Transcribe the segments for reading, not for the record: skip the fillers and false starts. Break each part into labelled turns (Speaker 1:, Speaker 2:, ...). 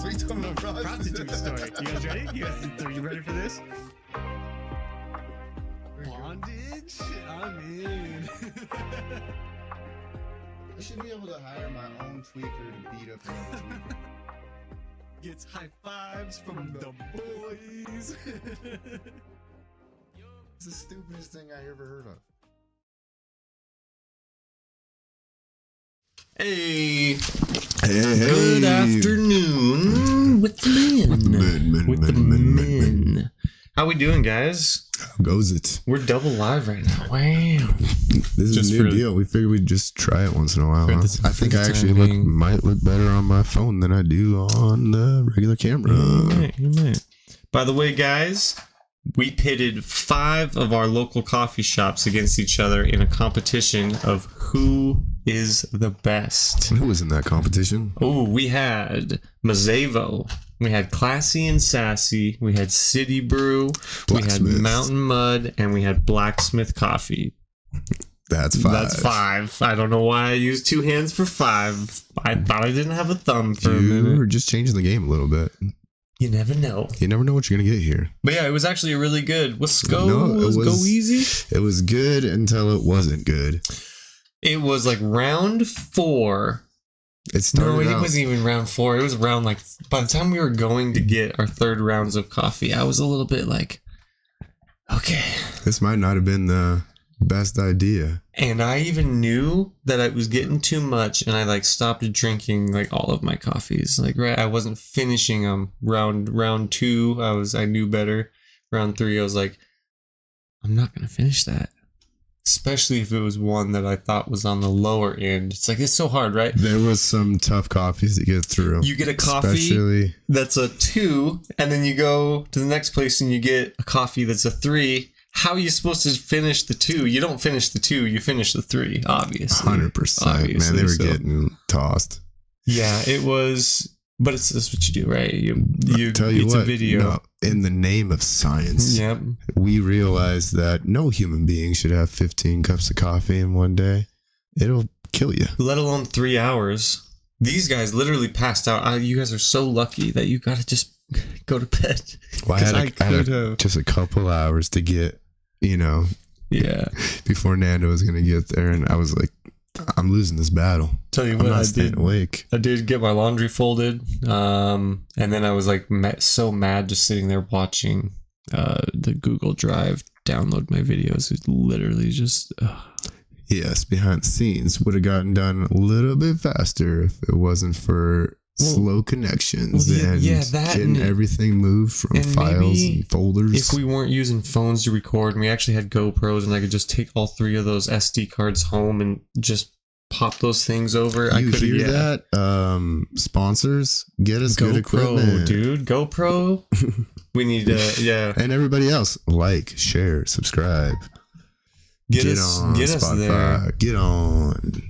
Speaker 1: What are you talking about?
Speaker 2: Prostitute story. You guys ready? Are you ready for this? Bondage? I'm in.
Speaker 1: I should be able to hire my own tweaker to beat up another tweaker.
Speaker 2: Gets high fives from the boys.
Speaker 1: It's the stupidest thing I ever heard of.
Speaker 3: Hey, good afternoon with the men. How we doing, guys?
Speaker 1: How goes it?
Speaker 3: We're double live right now. Wow.
Speaker 1: This is a new deal. We figured we'd just try it once in a while. Huh? I think I actually might look better on my phone than I do on the regular camera.
Speaker 3: You might. By the way, guys, we pitted 5 of our local coffee shops against each other in a competition of who is the best.
Speaker 1: Who was in that competition?
Speaker 3: Oh, we had Mazevo. We had Classy and Sassy. We had City Brew. We had Mountain Mud. And we had Blacksmith Coffee.
Speaker 1: That's 5.
Speaker 3: That's 5. I don't know why I used 2 hands for 5. I thought I didn't have a thumb for a minute.
Speaker 1: You were just changing the game a little bit.
Speaker 3: You never know.
Speaker 1: You never know what you're going to get here.
Speaker 3: But yeah, it was actually really good. Was Go Easy?
Speaker 1: It was good until it wasn't good.
Speaker 3: It was like round 4.
Speaker 1: It
Speaker 3: wasn't even round 4. It was around like, by the time we were going to get our 3rd rounds of coffee, I was a little bit like, okay.
Speaker 1: This might not have been the best idea.
Speaker 3: And I even knew that I was getting too much, and I like stopped drinking like all of my coffees. Like, right, I wasn't finishing them. Round 2, I knew better. Round 3, I was like, I'm not gonna finish that. Especially if it was one that I thought was on the lower end. It's like, it's so hard, right?
Speaker 1: There was some tough coffees to get through.
Speaker 3: You get a coffee that's a 2, and then you go to the next place and you get a coffee that's a 3. How are you supposed to finish the 2? You don't finish the 2, you finish the 3, obviously.
Speaker 1: 100%. Man, they were getting tossed.
Speaker 3: Yeah, it was... But that's what you do, right? You
Speaker 1: tell you
Speaker 3: it's
Speaker 1: what,
Speaker 3: a video.
Speaker 1: No, in the name of science,
Speaker 3: yep.
Speaker 1: We realized that no human being should have 15 cups of coffee in one day. It'll kill you.
Speaker 3: Let alone 3 hours. These guys literally passed out. You guys are so lucky that you got to just go to bed.
Speaker 1: Well, I had just a couple hours to get,
Speaker 3: yeah,
Speaker 1: before Nando was going to get there. And I was like, I'm losing this battle.
Speaker 3: Tell you what, I did.
Speaker 1: Awake.
Speaker 3: I did get my laundry folded, and then I was like so mad just sitting there watching the Google Drive download my videos. It's literally just.
Speaker 1: Yes, behind the scenes would have gotten done a little bit faster if it wasn't for slow connections and getting everything moved from files and folders.
Speaker 3: If we weren't using phones to record and we actually had GoPros and I could just take all 3 of those SD cards home and just pop those things over.
Speaker 1: You hear that? Sponsors, get us good equipment.
Speaker 3: Dude. GoPro. We need
Speaker 1: and everybody else, like, share, subscribe. Get on Spotify.
Speaker 3: There.
Speaker 1: Get on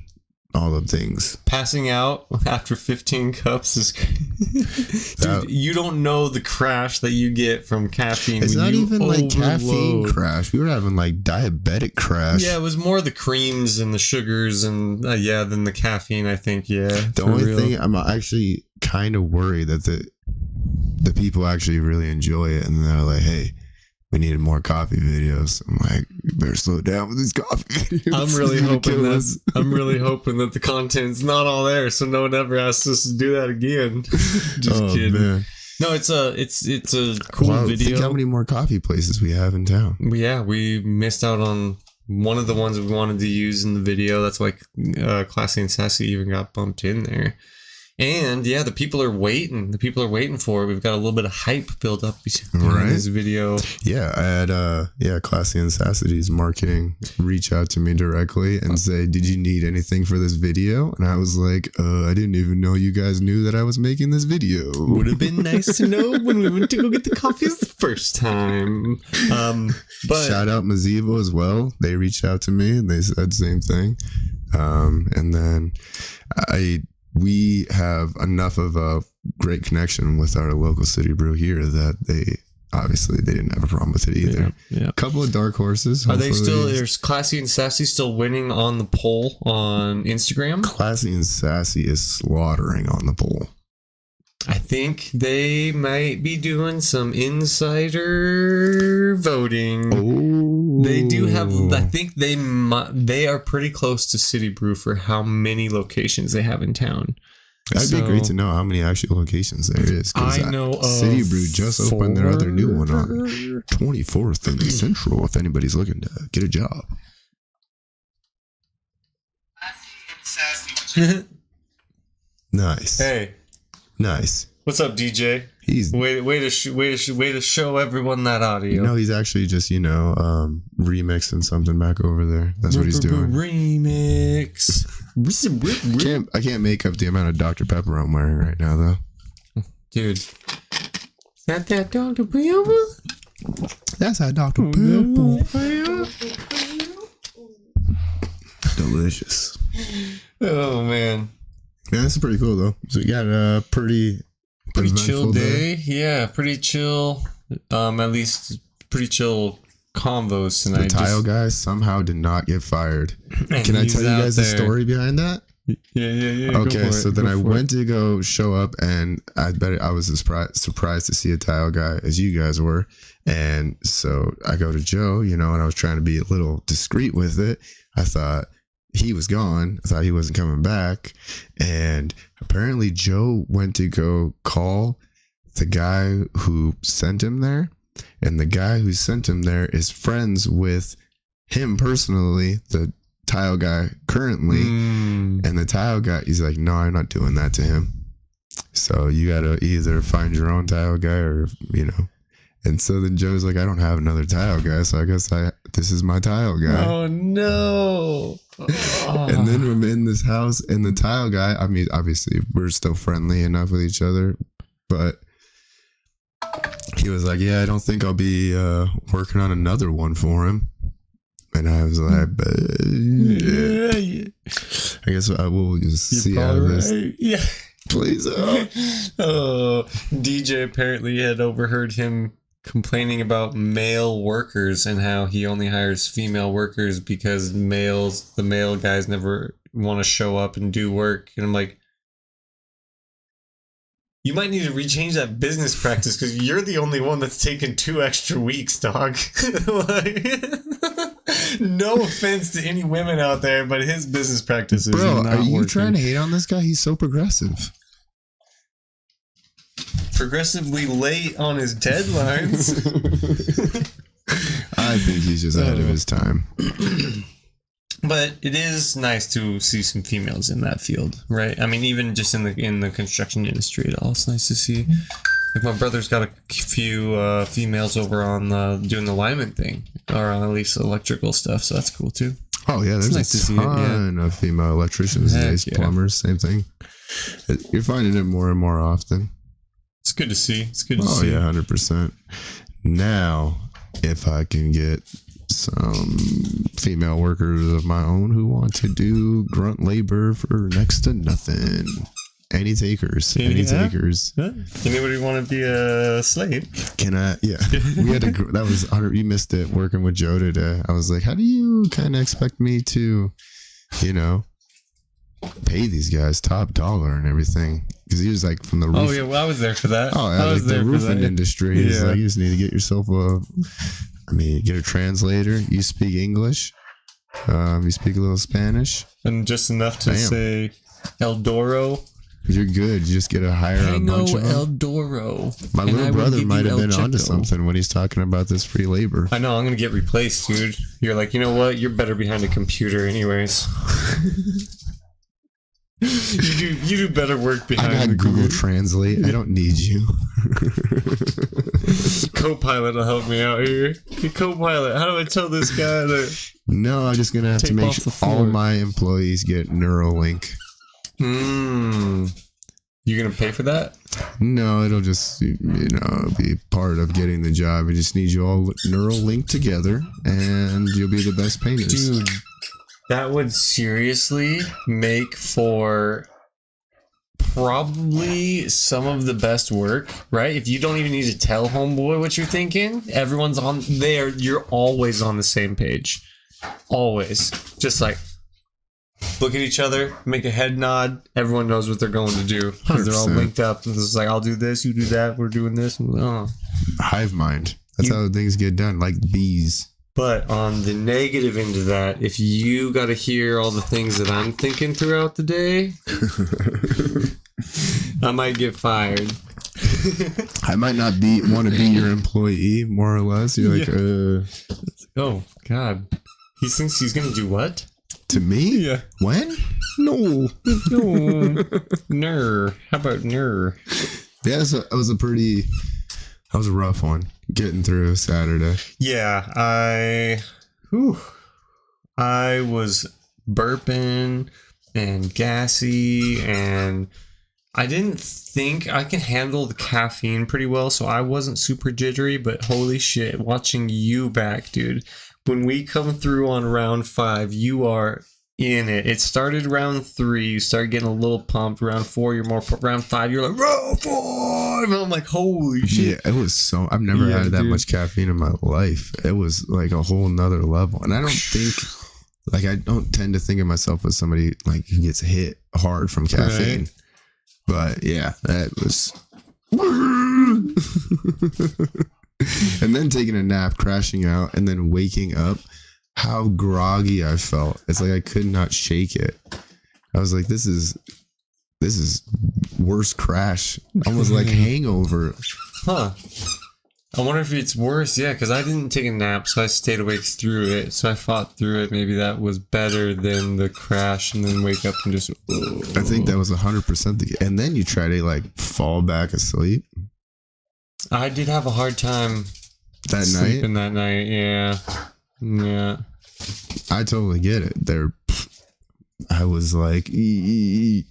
Speaker 1: all the things.
Speaker 3: Passing out after 15 cups is dude, you don't know the crash that you get from caffeine.
Speaker 1: It's not even like caffeine crash. We were having like diabetic crash.
Speaker 3: Yeah, it was more the creams and the sugars and than the caffeine, I think. Yeah.
Speaker 1: The only thing I'm actually kind of worried that the people actually really enjoy it and they're like, hey, we needed more coffee videos. I'm like, you better slow down with these coffee videos.
Speaker 3: I'm really hoping that the content's not all there, so no one ever asks us to do that again. Just kidding. Man. No, it's a cool video.
Speaker 1: Think how many more coffee places we have in town.
Speaker 3: Yeah, we missed out on one of the ones we wanted to use in the video. That's why Classy and Sassy even got bumped in there. And yeah, the people are waiting. The people are waiting for it. We've got a little bit of hype built up behind this video.
Speaker 1: Yeah, I had Classy and Sassy's marketing reach out to me directly and say, "Did you need anything for this video?" And I was like, "I didn't even know you guys knew that I was making this video."
Speaker 3: Would have been nice to know when we went to go get the coffees the first time. But
Speaker 1: shout out Mazevo as well. They reached out to me and they said the same thing. And then we have enough of a great connection with our local city brew here that they didn't have a problem with it either.
Speaker 3: Yeah.
Speaker 1: A couple of dark horses.
Speaker 3: Are they still, there's Classy and Sassy still winning on the poll on Instagram?
Speaker 1: Classy and Sassy is slaughtering on the poll.
Speaker 3: I think they might be doing some insider voting.
Speaker 1: Oh,
Speaker 3: They do have. I think they are pretty close to City Brew for how many locations they have in town.
Speaker 1: That'd be great to know how many actual locations there is.
Speaker 3: I know
Speaker 1: City
Speaker 3: of
Speaker 1: Brew just opened their other new one on
Speaker 3: 4.
Speaker 1: 24th and Central. If anybody's looking to get a job. Nice.
Speaker 3: Hey,
Speaker 1: Nice.
Speaker 3: what's up, DJ?
Speaker 1: He's
Speaker 3: Way to show everyone that audio.
Speaker 1: no, he's actually just remixing something back over there. That's what he's doing.
Speaker 3: Remix.
Speaker 1: I can't make up the amount of Dr. Pepper I'm wearing right now though.
Speaker 3: Dude. Is that Dr. Pepper?
Speaker 1: That's how Dr. Pepper. Delicious.
Speaker 3: Oh man.
Speaker 1: Yeah, that's pretty cool though. So you got a pretty
Speaker 3: chill
Speaker 1: eventful
Speaker 3: day. Yeah, pretty chill. At least pretty chill convos
Speaker 1: The
Speaker 3: tonight.
Speaker 1: tile guy somehow did not get fired.
Speaker 3: And
Speaker 1: Can I
Speaker 3: he's
Speaker 1: tell you
Speaker 3: out
Speaker 1: guys the
Speaker 3: there.
Speaker 1: story behind that?
Speaker 3: Yeah.
Speaker 1: Okay, so then I went to go show up, and I bet I was as surprised to see a tile guy as you guys were. And so I go to Joe, and I was trying to be a little discreet with it. I thought he was gone. I thought he wasn't coming back. And apparently Joe went to go call the guy who sent him there. And the guy who sent him there is friends with him personally, the tile guy currently. And the tile guy, he's like, no, I'm not doing that to him. So you got to either find your own tile guy or, And so then Joe's like, I don't have another tile guy. So I guess this is my tile guy.
Speaker 3: Oh, no.
Speaker 1: And then I'm in this house and the tile guy, I mean, obviously we're still friendly enough with each other, but he was like, yeah, I don't think I'll be working on another one for him. And I was like, yeah. I guess we'll just see how this plays out.
Speaker 3: Oh, DJ apparently had overheard him complaining about male workers and how he only hires female workers because the male guys never want to show up and do work. And I'm like, you might need to rechange that business practice because you're the only one that's taken 2 extra weeks, dog. No offense to any women out there, but his business practices
Speaker 1: Bro,
Speaker 3: not
Speaker 1: are you
Speaker 3: working.
Speaker 1: trying to hate on this guy? He's so progressive.
Speaker 3: Progressively late on his deadlines.
Speaker 1: I think he's just ahead of his time.
Speaker 3: But it is nice to see some females in that field, right? I mean, even just in the construction industry at all, it's nice to see. Like my brother's got a few females over on doing the lineman thing, or at least electrical stuff, so that's cool too.
Speaker 1: Oh yeah, there's
Speaker 3: nice to see
Speaker 1: a
Speaker 3: it,
Speaker 1: ton of female electricians these days, plumbers, same thing. You're finding it more and more often.
Speaker 3: It's good to see. It's good to
Speaker 1: Oh
Speaker 3: see.
Speaker 1: yeah, 100%. Now, if I can get some female workers of my own who want to do grunt labor for next to nothing. Any takers? Any takers?
Speaker 3: Huh? Anybody want to be a slave?
Speaker 1: Can I? Yeah, we had that was you missed it working with Joe today. I was like, how do you kind of expect me to, pay these guys top dollar and everything? Because he was like from the roof.
Speaker 3: Oh yeah, well, I was there for that.
Speaker 1: Oh, yeah,
Speaker 3: I was
Speaker 1: like
Speaker 3: there
Speaker 1: the
Speaker 3: for
Speaker 1: roofing
Speaker 3: that.
Speaker 1: industry. He's
Speaker 3: Yeah.
Speaker 1: like, you just need to get yourself get a translator. You speak English. You speak a little Spanish.
Speaker 3: And just enough to say El Doro.
Speaker 1: You're good. You just get to hire a bunch of
Speaker 3: El
Speaker 1: them.
Speaker 3: Doro.
Speaker 1: My
Speaker 3: And I
Speaker 1: little
Speaker 3: will
Speaker 1: brother
Speaker 3: give
Speaker 1: might
Speaker 3: you
Speaker 1: have been
Speaker 3: El
Speaker 1: onto
Speaker 3: Checo.
Speaker 1: something when he's talking about this free labor.
Speaker 3: I know, I'm going to get replaced, dude. You're like, you know what? You're better behind a computer anyways. You do better work
Speaker 1: I
Speaker 3: behind
Speaker 1: got
Speaker 3: the
Speaker 1: Google
Speaker 3: computer.
Speaker 1: Translate. I don't need you.
Speaker 3: Copilot will help me out here. Hey, Copilot, how do I tell this guy that...
Speaker 1: No, I'm just going to have to
Speaker 3: Tape
Speaker 1: make
Speaker 3: off
Speaker 1: sure
Speaker 3: the floor.
Speaker 1: all my employees get Neuralink.
Speaker 3: You going to pay for that?
Speaker 1: No, it'll just, be part of getting the job. I just need you all Neuralink together, and you'll be the best painters.
Speaker 3: Dude, that would seriously make for probably some of the best work, right? If you don't even need to tell homeboy what you're thinking, everyone's on there. You're always on the same page. Always. Just like, look at each other, make a head nod. Everyone knows what they're going to do because they're all
Speaker 1: 100%.
Speaker 3: linked up. And it's like, I'll do this, you do that, we're doing this. Oh.
Speaker 1: Hive mind. That's how things get done, like bees.
Speaker 3: But on the negative end of that, if you got to hear all the things that I'm thinking throughout the day, I might get fired.
Speaker 1: I might not want to be your employee, more or less. You're like,
Speaker 3: Oh, God. He thinks he's going to do what?
Speaker 1: to me?
Speaker 3: Yeah.
Speaker 1: When? No.
Speaker 3: No. Ner. How about ner?
Speaker 1: Yeah, so that was a rough one, getting through Saturday.
Speaker 3: Yeah, I was burping and gassy, and I didn't think I can handle the caffeine pretty well, so I wasn't super jittery, but holy shit, watching you back, dude. When we come through on round 5, you are in it. It started round 3, you start getting a little pumped. Round 4, you're more. Round 5, you're like, round 5! And I'm like, holy shit.
Speaker 1: Yeah, it was so. I've never had that much caffeine in my life. It was like a whole nother level. And I don't tend to think of myself as somebody like who gets hit hard from caffeine.
Speaker 3: Right.
Speaker 1: But yeah, that was. And then taking a nap, crashing out, and then waking up. How groggy I felt. It's like I could not shake it. I was like, this is worse crash. Almost like hangover.
Speaker 3: Huh. I wonder if it's worse. Yeah, because I didn't take a nap, so I stayed awake through it. So I fought through it. Maybe that was better than the crash and then wake up and just...
Speaker 1: I think that was 100%. And then you try to like fall back asleep.
Speaker 3: I did have a hard time
Speaker 1: That
Speaker 3: sleeping that night. Yeah. Yeah.
Speaker 1: I totally get it. I was like, as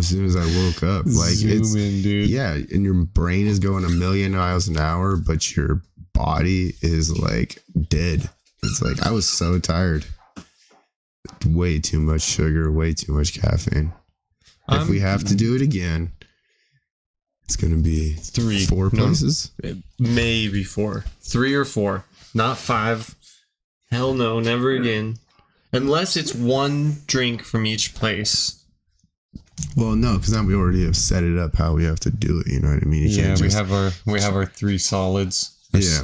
Speaker 1: soon as I woke up, like it's,
Speaker 3: dude.
Speaker 1: yeah, and your brain is going a million miles an hour, but your body is like dead. It's like, I was so tired. Way too much sugar, way too much caffeine. If we have to do it again, it's going to be 4 places.
Speaker 3: Maybe 4. 3 or 4. Not 5. Hell no, never again. Unless it's one drink from each place.
Speaker 1: Well, no, because now we already have set it up how we have to do it. You know what I mean? You
Speaker 3: Yeah,
Speaker 1: can't
Speaker 3: we have our 3 solids.
Speaker 1: Yeah.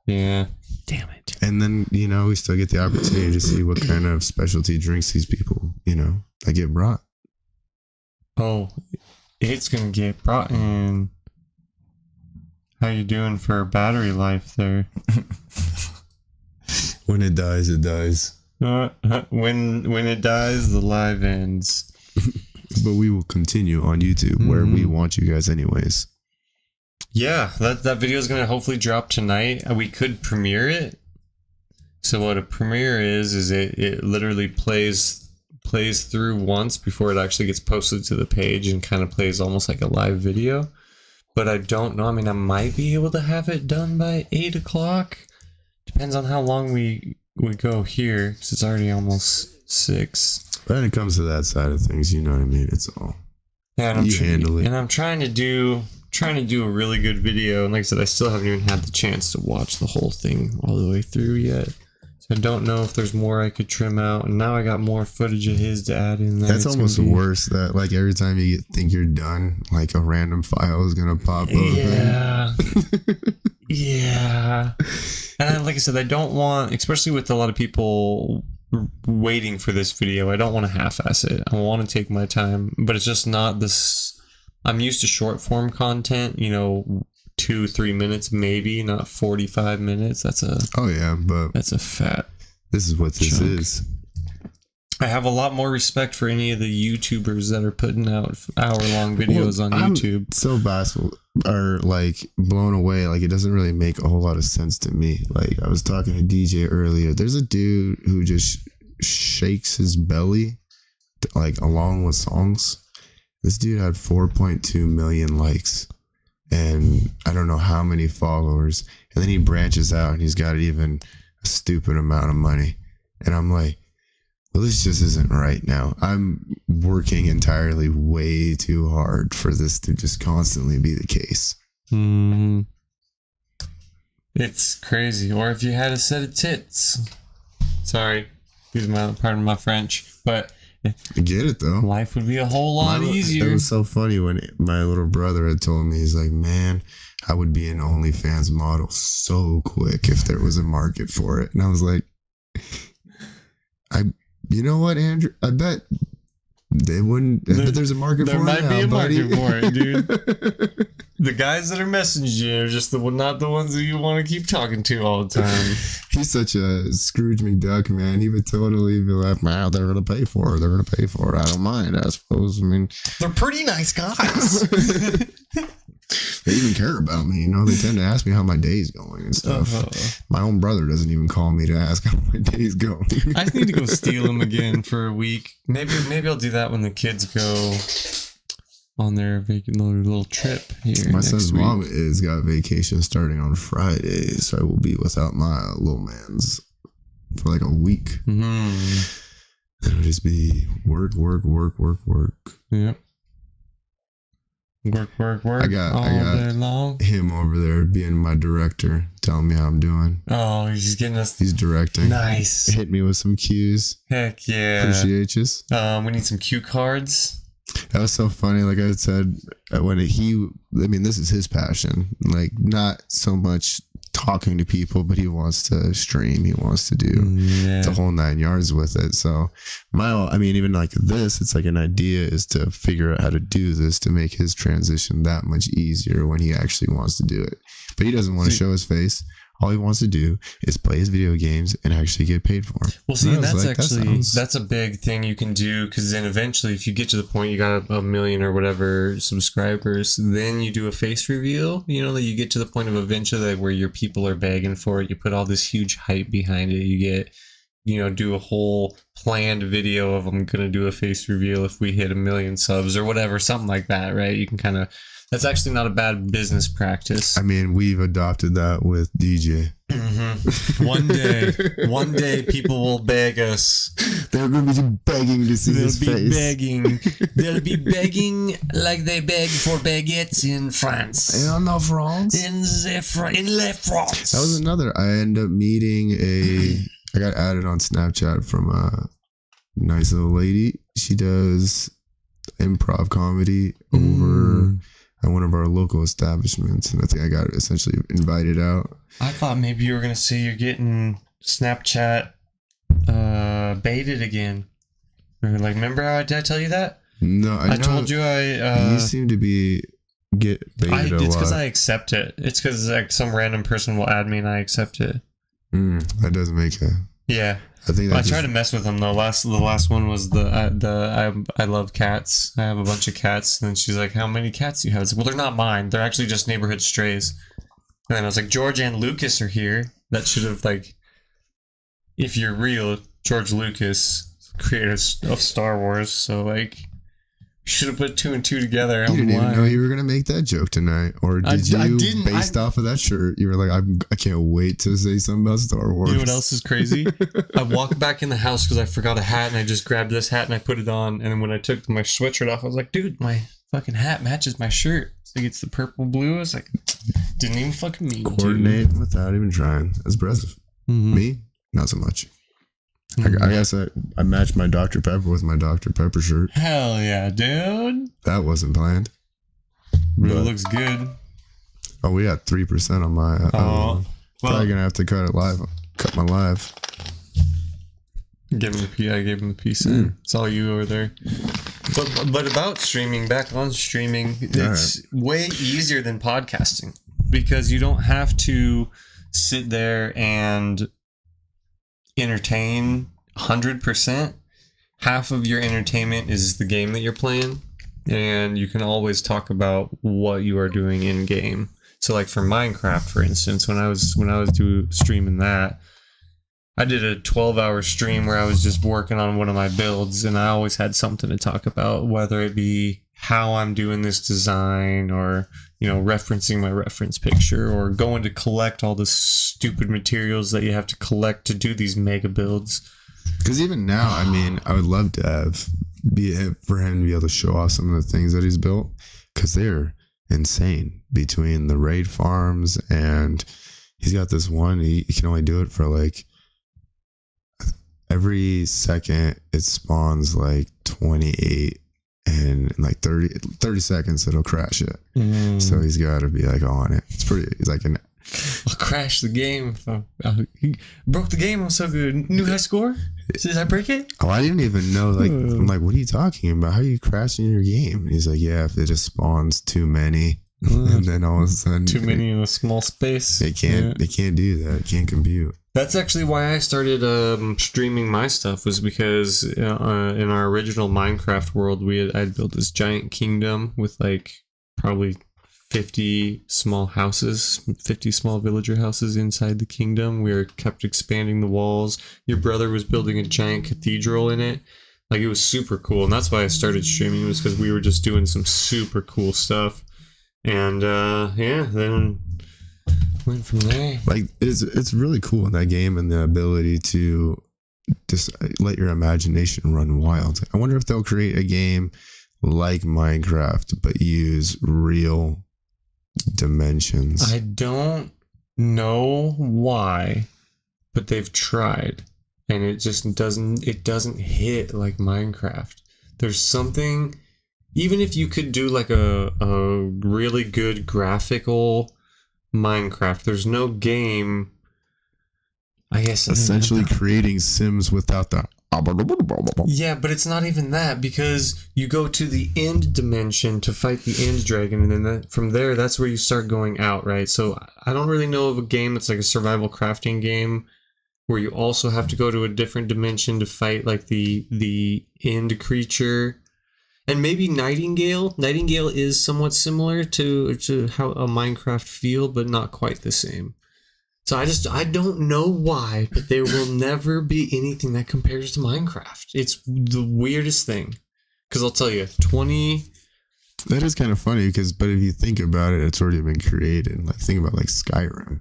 Speaker 3: Yeah. Damn it.
Speaker 1: And then, we still get the opportunity to see what kind of specialty drinks these people, that get brought.
Speaker 3: Oh, it's gonna get brought in. How you doing for battery life there?
Speaker 1: When it dies, it dies.
Speaker 3: When it dies, the live ends.
Speaker 1: But we will continue on YouTube where we want you guys anyways.
Speaker 3: Yeah, that video is going to hopefully drop tonight. We could premiere it. So what a premiere is it literally plays through once before it actually gets posted to the page and kind of plays almost like a live video. But I don't know. I mean, I might be able to have it done by 8 o'clock. Depends on how long we go here, because it's already almost 6.
Speaker 1: When it comes to that side of things, you know what I mean? It's all.
Speaker 3: Yeah, and
Speaker 1: handle it.
Speaker 3: And I'm trying to do a really good video. And like I said, I still haven't even had the chance to watch the whole thing all the way through yet. So I don't know if there's more I could trim out. And now I got more footage of his to add in.
Speaker 1: That's almost worse. That like every time you think you're done, like a random file is gonna pop open.
Speaker 3: Yeah. Yeah. And like I said, I don't want, especially with a lot of people waiting for this video, I don't want to half-ass it. I want to take my time, but it's just not this. I'm used to short form content, 2-3 minutes maybe, not 45 minutes. That's a fat.
Speaker 1: This is what this
Speaker 3: chunk.
Speaker 1: is.
Speaker 3: I have a lot more respect for any of the YouTubers that are putting out hour-long videos on YouTube.
Speaker 1: I'm so baffled or like blown away. Like it doesn't really make a whole lot of sense to me. Like I was talking to DJ earlier. There's a dude who just shakes his belly like along with songs. This dude had 4.2 million likes and I don't know how many followers. And then he branches out and he's got even a stupid amount of money. And I'm like, well, this just isn't right now. I'm working entirely way too hard for this to just constantly be the case.
Speaker 3: It's crazy. Or if you had a set of tits. Sorry. Excuse my pardon my French, but
Speaker 1: I get it though.
Speaker 3: life would be a whole lot easier.
Speaker 1: It was so funny when my little brother had told me, he's like, man, I would be an OnlyFans model so quick if there was a market for it. And I was like, you know what, Andrew? I bet they wouldn't. I bet there's a market for it. There might be a market for it,
Speaker 3: dude. The guys that are messaging you are just not the ones that you want to keep talking to all the time.
Speaker 1: He's such a Scrooge McDuck, man. He would totally be like, wow, they're going to pay for it. They're going to pay for it. I don't mind, I suppose. I mean,
Speaker 3: they're pretty nice guys.
Speaker 1: They even care about me, you know. They tend to ask me how my day's going and stuff. My own brother doesn't even call me to ask how my day's going.
Speaker 3: I need to go steal him again for a week. Maybe I'll do that when the kids go on their little trip here.
Speaker 1: My son's mom has got vacation starting on Friday, so I will be without my little man's for like a week. It'll just be work.
Speaker 3: Yep. Work.
Speaker 1: I got him over there being my director, telling me how I'm doing.
Speaker 3: Oh, he's getting us.
Speaker 1: He's directing.
Speaker 3: Nice.
Speaker 1: Hit me with some cues.
Speaker 3: Heck yeah.
Speaker 1: Appreciate you.
Speaker 3: We need some cue cards.
Speaker 1: That was so funny. Like I said, this is his passion. Like not so much talking to people, but he wants to stream. He wants to do the whole 9 yards with it. So even like this, it's like an idea is to figure out how to do this to make his transition that much easier when he actually wants to do it. But he doesn't want to show his face. All he wants to do is play his video games and actually get paid for them.
Speaker 3: Well, see, that's a big thing you can do, because then eventually, if you get to the point you got a million or whatever subscribers, then you do a face reveal. You know, that you get to the point of eventually where your people are begging for it. You put all this huge hype behind it. You get, do a whole planned video of I'm gonna do a face reveal if we hit 1 million subs or whatever, something like that, right? You can kind of. That's actually not a bad business practice.
Speaker 1: I mean, we've adopted that with DJ.
Speaker 3: One day, people will beg us.
Speaker 1: They're going to be begging to see his face.
Speaker 3: They'll be begging like they beg for baguettes in France.
Speaker 1: In La France?
Speaker 3: In La France.
Speaker 1: That was another. I ended up meeting I got added on Snapchat from a nice little lady. She does improv comedy over at one of our local establishments, and I think I got essentially invited out.
Speaker 3: I thought maybe you were gonna say you're getting Snapchat baited again. Remember how did I tell you that?
Speaker 1: No,
Speaker 3: I told you
Speaker 1: you seem to get baited a lot.
Speaker 3: It's because I accept it. It's because like some random person will add me and I accept it.
Speaker 1: That doesn't make a.
Speaker 3: Yeah.
Speaker 1: I think
Speaker 3: I tried to mess with them though. The last one was I love cats. I have a bunch of cats, and then she's like, "How many cats do you have?" I was like, "Well, they're not mine. They're actually just neighborhood strays." And then I was like, "George and Lucas are here." That should have if you're real, George Lucas, creator of Star Wars. So should have put 2 and 2 together.
Speaker 1: You didn't even know you were gonna make that joke tonight, or did you? Based off of that shirt, you were like, I can't wait to say something about Star Wars.
Speaker 3: You know what else is crazy? I walked back in the house because I forgot a hat, and I just grabbed this hat and I put it on. And then when I took my sweatshirt off, I was like, dude, my fucking hat matches my shirt. It's the purple blue. I was like, didn't even fucking mean
Speaker 1: coordinate without even trying. That's impressive. Me, not so much. I guess I matched my Dr. Pepper with my Dr. Pepper shirt.
Speaker 3: Hell yeah, dude.
Speaker 1: That wasn't planned.
Speaker 3: But it looks good.
Speaker 1: Oh, we got 3% on my. Probably gonna have to cut my live.
Speaker 3: I gave him the piece in. It's all you over there. But about streaming, back on streaming, it's way easier than podcasting, because you don't have to sit there and entertain 100%. Half of your entertainment is the game that you're playing, and you can always talk about what you are doing in game. So like for Minecraft, for instance, when I was streaming that, I did a 12-hour stream where I was just working on one of my builds, and I always had something to talk about, whether it be how I'm doing this design, or referencing my reference picture, or going to collect all the stupid materials that you have to collect to do these mega builds.
Speaker 1: Because even now, I mean, I would love to for him to be able to show off some of the things that he's built, because they're insane. Between the raid farms, and he's got this one, he can only do it for every second it spawns like 28, and in like 30 seconds it'll crash it. So he's got to be like on it. He's like
Speaker 3: I'll crash the game. He broke the game. I'm so good. New high score? Did I break it?
Speaker 1: Oh, I didn't even know. Like, I'm like, what are you talking about? How are you crashing your game? And he's like, yeah, if it just spawns too many, and then all of a sudden,
Speaker 3: too many in a small space.
Speaker 1: They can't do that. It can't compute.
Speaker 3: That's actually why I started streaming my stuff, was because in our original Minecraft world, I'd built this giant kingdom with like probably 50 small houses, 50 small villager houses inside the kingdom. We kept expanding the walls. Your brother was building a giant cathedral in it. Like, it was super cool. And that's why I started streaming, was because we were just doing some super cool stuff. And then went from there.
Speaker 1: Like, it's really cool in that game, and the ability to just let your imagination run wild. I wonder if they'll create a game like Minecraft, but use real dimensions.
Speaker 3: I don't know why, but they've tried, and it just doesn't hit like Minecraft. There's something, even if you could do like a really good graphical Minecraft, there's no game, I guess.
Speaker 1: Essentially creating Sims without the
Speaker 3: yeah, but it's not even that, because you go to the end dimension to fight the end dragon, and then from there, that's where you start going out, right? So I don't really know of a game that's like a survival crafting game where you also have to go to a different dimension to fight like the end creature. And maybe Nightingale. Nightingale is somewhat similar to how a Minecraft feel, but not quite the same. So I don't know why, but there will never be anything that compares to Minecraft. It's the weirdest thing. Because I'll tell you,
Speaker 1: That is kind of funny, but if you think about it, it's already been created. Like, think about like Skyrim.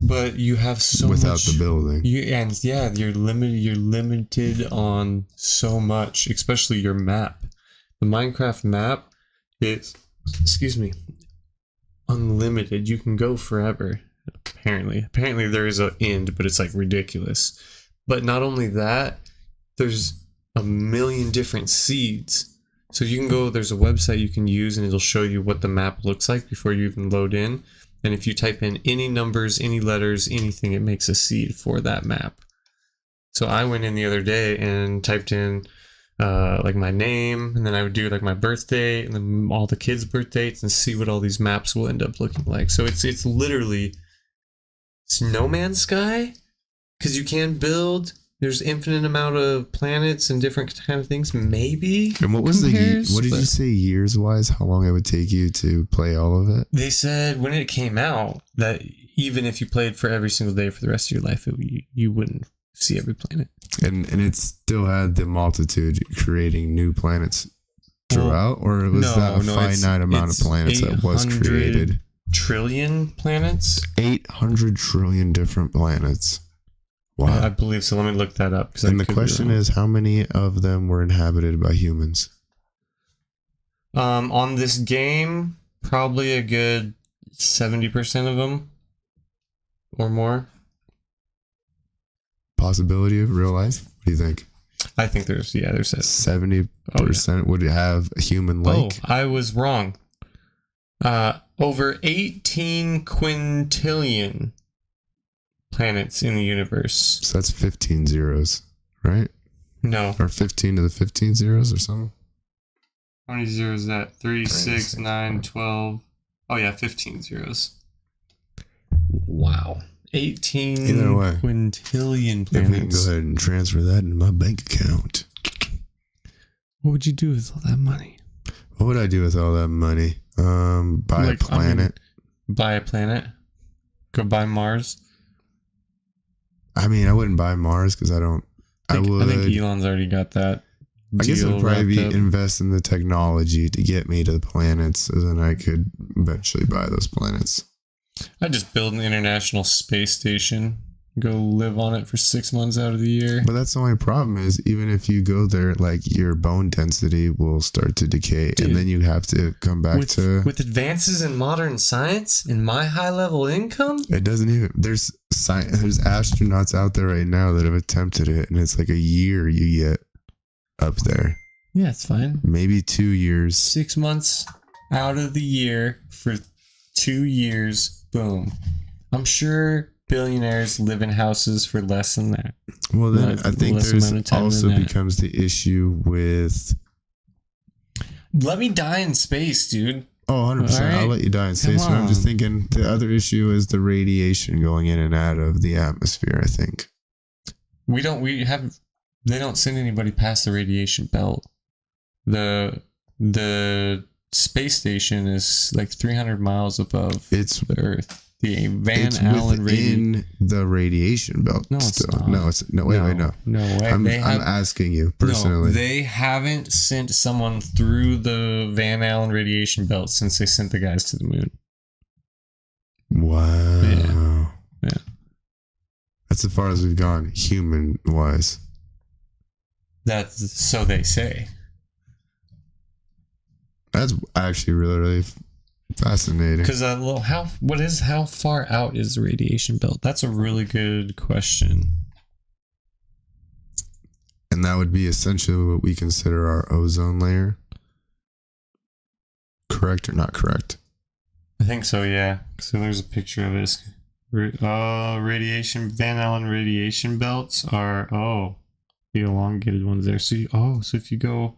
Speaker 3: But you have so
Speaker 1: without
Speaker 3: much,
Speaker 1: the building.
Speaker 3: You're limited on so much, especially your map. The Minecraft map is, unlimited. You can go forever. Apparently there is an end, but it's like ridiculous. But not only that, there's a million different seeds. So you can go, there's a website you can use, and it'll show you what the map looks like before you even load in. And if you type in any numbers, any letters, anything, it makes a seed for that map. So I went in the other day and typed in like my name, and then I would do like my birthday, and then all the kids' birth dates, and see what all these maps will end up looking like. So it's literally No Man's Sky, because you can build. There's infinite amount of planets and different kind of things. Maybe.
Speaker 1: And what was what did you say years wise? How long it would take you to play all of it?
Speaker 3: They said when it came out that even if you played for every single day for the rest of your life, you wouldn't see every planet.
Speaker 1: And it still had the multitude creating new planets throughout, or was that a finite amount of planets that was created?
Speaker 3: Trillion planets?
Speaker 1: 800 trillion different planets. Wow.
Speaker 3: I believe so. Let me look that up.
Speaker 1: And the question is, how many of them were inhabited by humans?
Speaker 3: On this game, probably a good 70% of them or more.
Speaker 1: Possibility of real life? What do you think?
Speaker 3: I think there's
Speaker 1: 70% would have a human like.
Speaker 3: Oh, I was wrong. Over 18 quintillion planets in the universe.
Speaker 1: So that's 15 zeros, right?
Speaker 3: No.
Speaker 1: Or 15 to the 15 zeros or something?
Speaker 3: How many zeros is that? 3, 6, 9, 12. Oh, yeah, 15 zeros. Wow. 18 quintillion planets.
Speaker 1: If we can go ahead and transfer that into my bank account.
Speaker 3: What would you do with all that money?
Speaker 1: What would I do with all that money? Buy a planet.
Speaker 3: Buy a planet? Go buy Mars?
Speaker 1: I mean, I wouldn't buy Mars because I think
Speaker 3: Elon's already got that.
Speaker 1: I guess it would probably invest in the technology to get me to the planets, so then I could eventually buy those planets.
Speaker 3: I'd just build an international space station, go live on it for 6 months out of the year.
Speaker 1: But that's the only problem is, even if you go there, like, your bone density will start to decay. Dude, and then you have to come back
Speaker 3: with advances in modern science and my high level income.
Speaker 1: It doesn't even, there's there's astronauts out there right now that have attempted it, and it's like a year you get up there.
Speaker 3: Yeah, it's fine.
Speaker 1: Maybe 2 years.
Speaker 3: 6 months out of the year for 2 years. Boom. I'm sure billionaires live in houses for less than that.
Speaker 1: Well, then I think
Speaker 3: less
Speaker 1: there's
Speaker 3: amount of time
Speaker 1: also
Speaker 3: than that.
Speaker 1: becomes the issue with.
Speaker 3: Let me die in space, dude.
Speaker 1: Oh, 100%.
Speaker 3: All right.
Speaker 1: I'll let you die in space. But I'm just
Speaker 3: on.
Speaker 1: thinking the other issue is the radiation going in and out of the atmosphere, I think.
Speaker 3: They don't send anybody past the radiation belt. The space station is like 300 miles above
Speaker 1: It's
Speaker 3: the Earth. The Van
Speaker 1: it's
Speaker 3: Allen
Speaker 1: within the radiation belt.
Speaker 3: No, it's
Speaker 1: still.
Speaker 3: not.
Speaker 1: No, it's no. Wait, no.
Speaker 3: No way.
Speaker 1: I'm asking you personally.
Speaker 3: No, they haven't sent someone through the Van Allen radiation belt since they sent the guys to the moon.
Speaker 1: Wow.
Speaker 3: Yeah.
Speaker 1: That's as far as we've gone, human wise.
Speaker 3: That's so they say.
Speaker 1: That's actually really, really fascinating.
Speaker 3: Because how far out is the radiation belt? That's a really good question.
Speaker 1: And that would be essentially what we consider our ozone layer. Correct or not correct?
Speaker 3: I think so, yeah. So there's a picture of it. Radiation Van Allen radiation belts are the elongated ones there. So if you go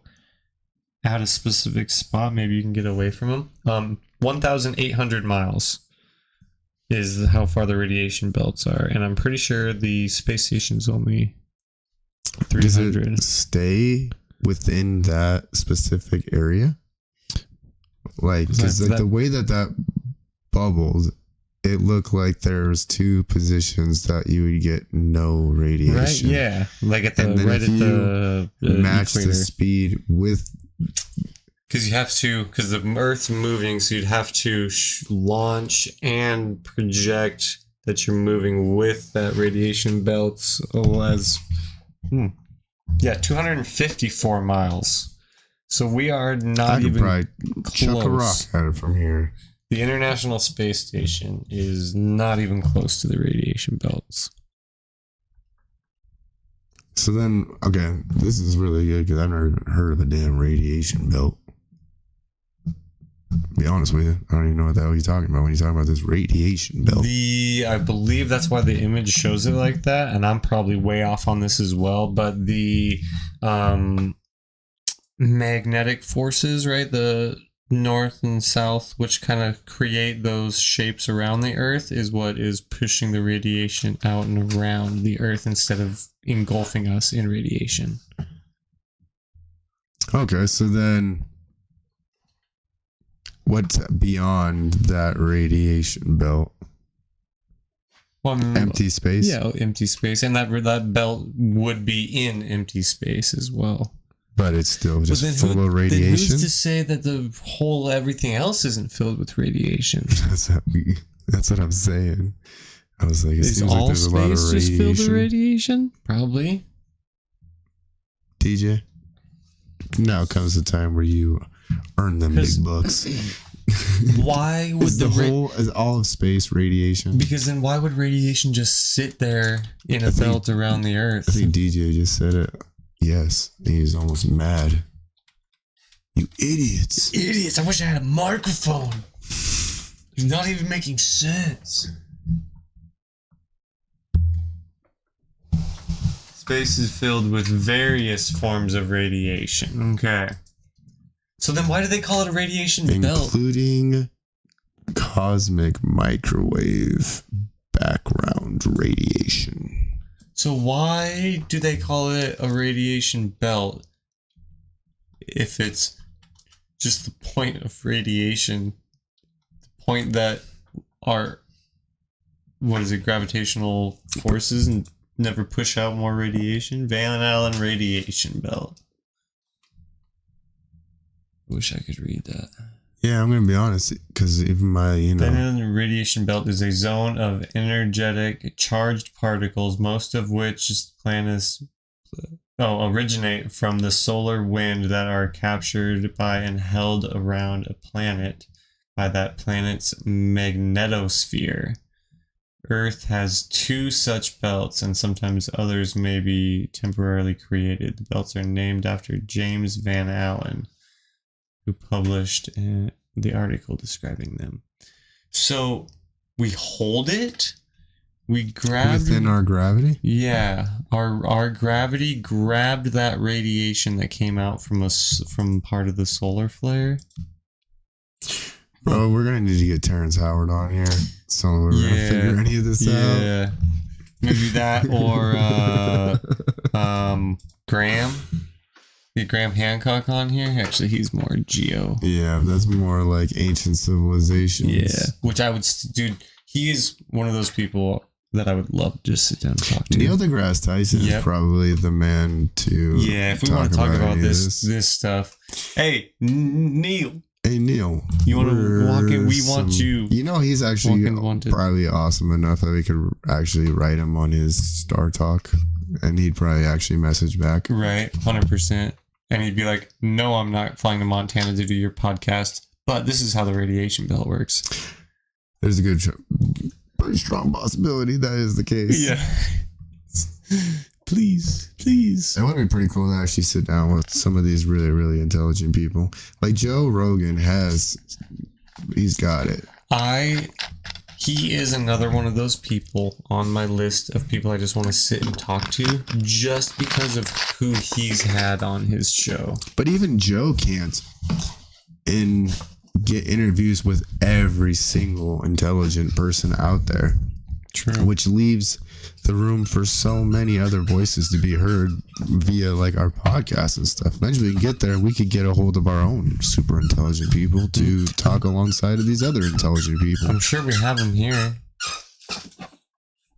Speaker 3: at a specific spot, maybe you can get away from them. 1,800 miles is how far the radiation belts are, and I'm pretty sure the space station's only 300.
Speaker 1: Does it stay within that specific area? Like, because like the way that bubbled, it looked like there's two positions that you would get no radiation.
Speaker 3: Right? Yeah, like at the
Speaker 1: And then
Speaker 3: right
Speaker 1: if
Speaker 3: at
Speaker 1: you
Speaker 3: the
Speaker 1: match
Speaker 3: equator.
Speaker 1: the speed with.
Speaker 3: Because you have to, because the Earth's moving, so you'd have to launch and project that you're moving with that radiation belt. 254 miles. So we are not
Speaker 1: I could
Speaker 3: even
Speaker 1: probably chuck a rock
Speaker 3: close.
Speaker 1: at it from here.
Speaker 3: The International Space Station is not even close to the radiation belts.
Speaker 1: So then, okay, this is really good because I've never even heard of a damn radiation belt. Be honest with you, I don't even know what the hell you're talking about when you're talking about this radiation belt.
Speaker 3: I believe that's why the image shows it like that, and I'm probably way off on this as well, but the magnetic forces, right, the north and south, which kind of create those shapes around the Earth, is what is pushing the radiation out and around the Earth instead of engulfing us in radiation.
Speaker 1: Okay, so then what's beyond that radiation belt?
Speaker 3: Well,
Speaker 1: Empty space?
Speaker 3: Yeah, empty space, and that belt would be in empty space as well.
Speaker 1: But it's still just
Speaker 3: Then
Speaker 1: full of
Speaker 3: Then
Speaker 1: radiation?
Speaker 3: who's to say that the whole everything else isn't filled with radiation?
Speaker 1: That's what I'm saying. I was like, it
Speaker 3: Is
Speaker 1: seems like
Speaker 3: all
Speaker 1: there's a lot of
Speaker 3: space just filled with
Speaker 1: radiation.
Speaker 3: radiation? Probably.
Speaker 1: DJ, now comes the time where you earn them big bucks.
Speaker 3: Why would
Speaker 1: is all of space radiation?
Speaker 3: Because then why would radiation just sit there in a belt around the Earth?
Speaker 1: I think DJ just said it. Yes, he's almost mad. You idiots!
Speaker 3: Idiots! I wish I had a microphone. It's not even making sense. Space is filled with various forms of radiation. Okay. So then why do they call it a radiation belt?
Speaker 1: Including cosmic microwave background radiation.
Speaker 3: So why do they call it a radiation belt if it's just the point of radiation, the point that are, gravitational forces and never push out more radiation? Van Allen radiation belt. Wish I could read that.
Speaker 1: Yeah, I'm gonna be honest, because even my,
Speaker 3: Van Allen radiation belt is a zone of energetic charged particles, most of which originate from the solar wind that are captured by and held around a planet by that planet's magnetosphere. Earth has 2 such belts, and sometimes others may be temporarily created. The belts are named after James Van Allen, who published the article describing them. So we hold it. We grab
Speaker 1: within our gravity.
Speaker 3: Yeah, our gravity grabbed that radiation that came out from us from part of the solar flare.
Speaker 1: Bro, we're gonna need to get Terrence Howard on here, so we're gonna figure any of this out.
Speaker 3: Yeah, maybe that or Graham. Get Graham Hancock on here. Actually, he's more geo.
Speaker 1: Yeah, that's more like ancient civilizations.
Speaker 3: Yeah, which I would, dude. He is one of those people that I would love to just sit down and talk to.
Speaker 1: Neil deGrasse Tyson is probably the man to.
Speaker 3: Yeah, if we want to talk about this stuff. Hey, Neil.
Speaker 1: Hey, Neil.
Speaker 3: You want to walk in? We want you.
Speaker 1: You know, he's actually probably awesome enough that we could actually write him on his Star Talk, and he'd probably actually message back.
Speaker 3: Right, 100%. And he'd be like, "No, I'm not flying to Montana to do your podcast, but this is how the radiation belt works."
Speaker 1: There's a good, pretty strong possibility that is the case.
Speaker 3: Yeah. Please.
Speaker 1: It would be pretty cool to actually sit down with some of these really, really intelligent people. Like Joe Rogan he's got it.
Speaker 3: He is another one of those people on my list of people I just want to sit and talk to just because of who he's had on his show.
Speaker 1: But even Joe can't get interviews with every single intelligent person out there.
Speaker 3: True.
Speaker 1: Which leaves the room for so many other voices to be heard via like our podcasts and stuff. Eventually we can get there, we could get a hold of our own super intelligent people to talk alongside of these other intelligent people.
Speaker 3: I'm sure we have them here.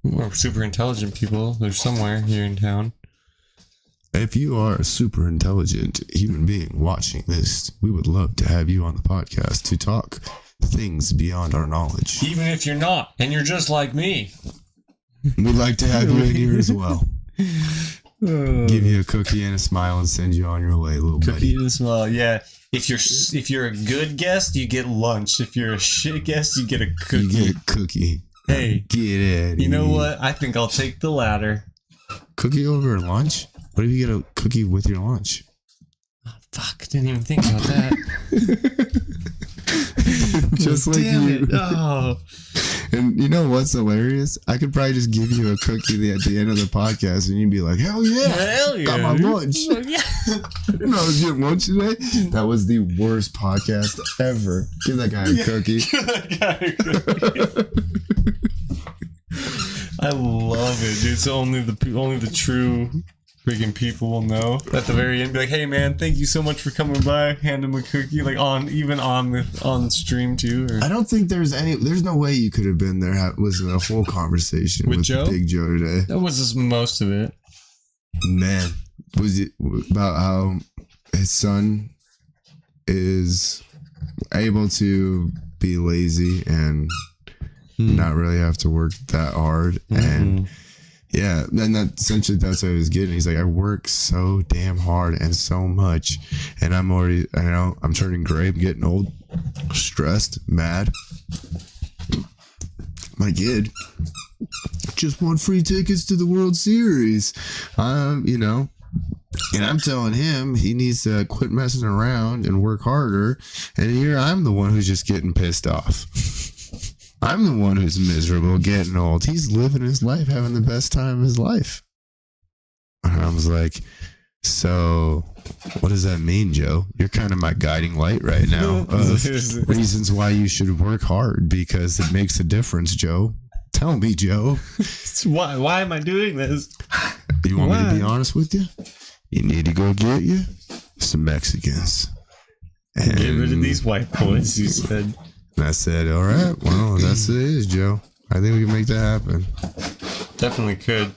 Speaker 3: We're super intelligent people. They're somewhere here in town.
Speaker 1: If you are a super intelligent human being watching this, we would love to have you on the podcast to talk things beyond our knowledge.
Speaker 3: Even if you're not, and you're just like me.
Speaker 1: We'd like to have you in here as well. Give you a cookie and a smile and send you on your way, little buddy.
Speaker 3: Cookie and a smile, yeah. If you're a good guest, you get lunch. If you're a shit guest, you get a cookie.
Speaker 1: You get a cookie.
Speaker 3: Hey,
Speaker 1: get it.
Speaker 3: You know what? I think I'll take the latter.
Speaker 1: Cookie over lunch? What if you get a cookie with your lunch?
Speaker 3: Oh, fuck, didn't even think about that.
Speaker 1: Just like
Speaker 3: damn
Speaker 1: you.
Speaker 3: It. Oh.
Speaker 1: And you know what's hilarious? I could probably just give you a cookie at the end of the podcast and you'd be like, hell yeah, got my lunch.
Speaker 3: Yeah.
Speaker 1: You know, I was getting lunch today. That was the worst podcast ever. Give that guy a cookie.
Speaker 3: Give that guy a cookie. I love it, dude. So only the true freaking people will know. At the very end, be like, "Hey, man, thank you so much for coming by." Hand him a cookie, like on stream too. Or...
Speaker 1: I don't think there's no way you could have been there listening to a whole conversation with
Speaker 3: Joe?
Speaker 1: Big Joe today.
Speaker 3: That was just most of it.
Speaker 1: Man, was it about how his son is able to be lazy and not really have to work that hard and. Yeah, and that's what he was getting. He's like, I work so damn hard and so much, and I'm turning gray, I'm getting old, stressed, mad. My kid just won free tickets to the World Series, and I'm telling him he needs to quit messing around and work harder, and here I'm the one who's just getting pissed off. I'm the one who's miserable, getting old. He's living his life, having the best time of his life. And I was like, so what does that mean, Joe? You're kind of my guiding light right now of reasons why you should work hard because it makes a difference, Joe. Tell me, Joe.
Speaker 3: Why am I doing this?
Speaker 1: You want me to be honest with you? You need to go get you some Mexicans.
Speaker 3: And get rid of these white boys, you said.
Speaker 1: And I said, all right, well, that's it is, Joe. I think we can make that happen.
Speaker 3: Definitely could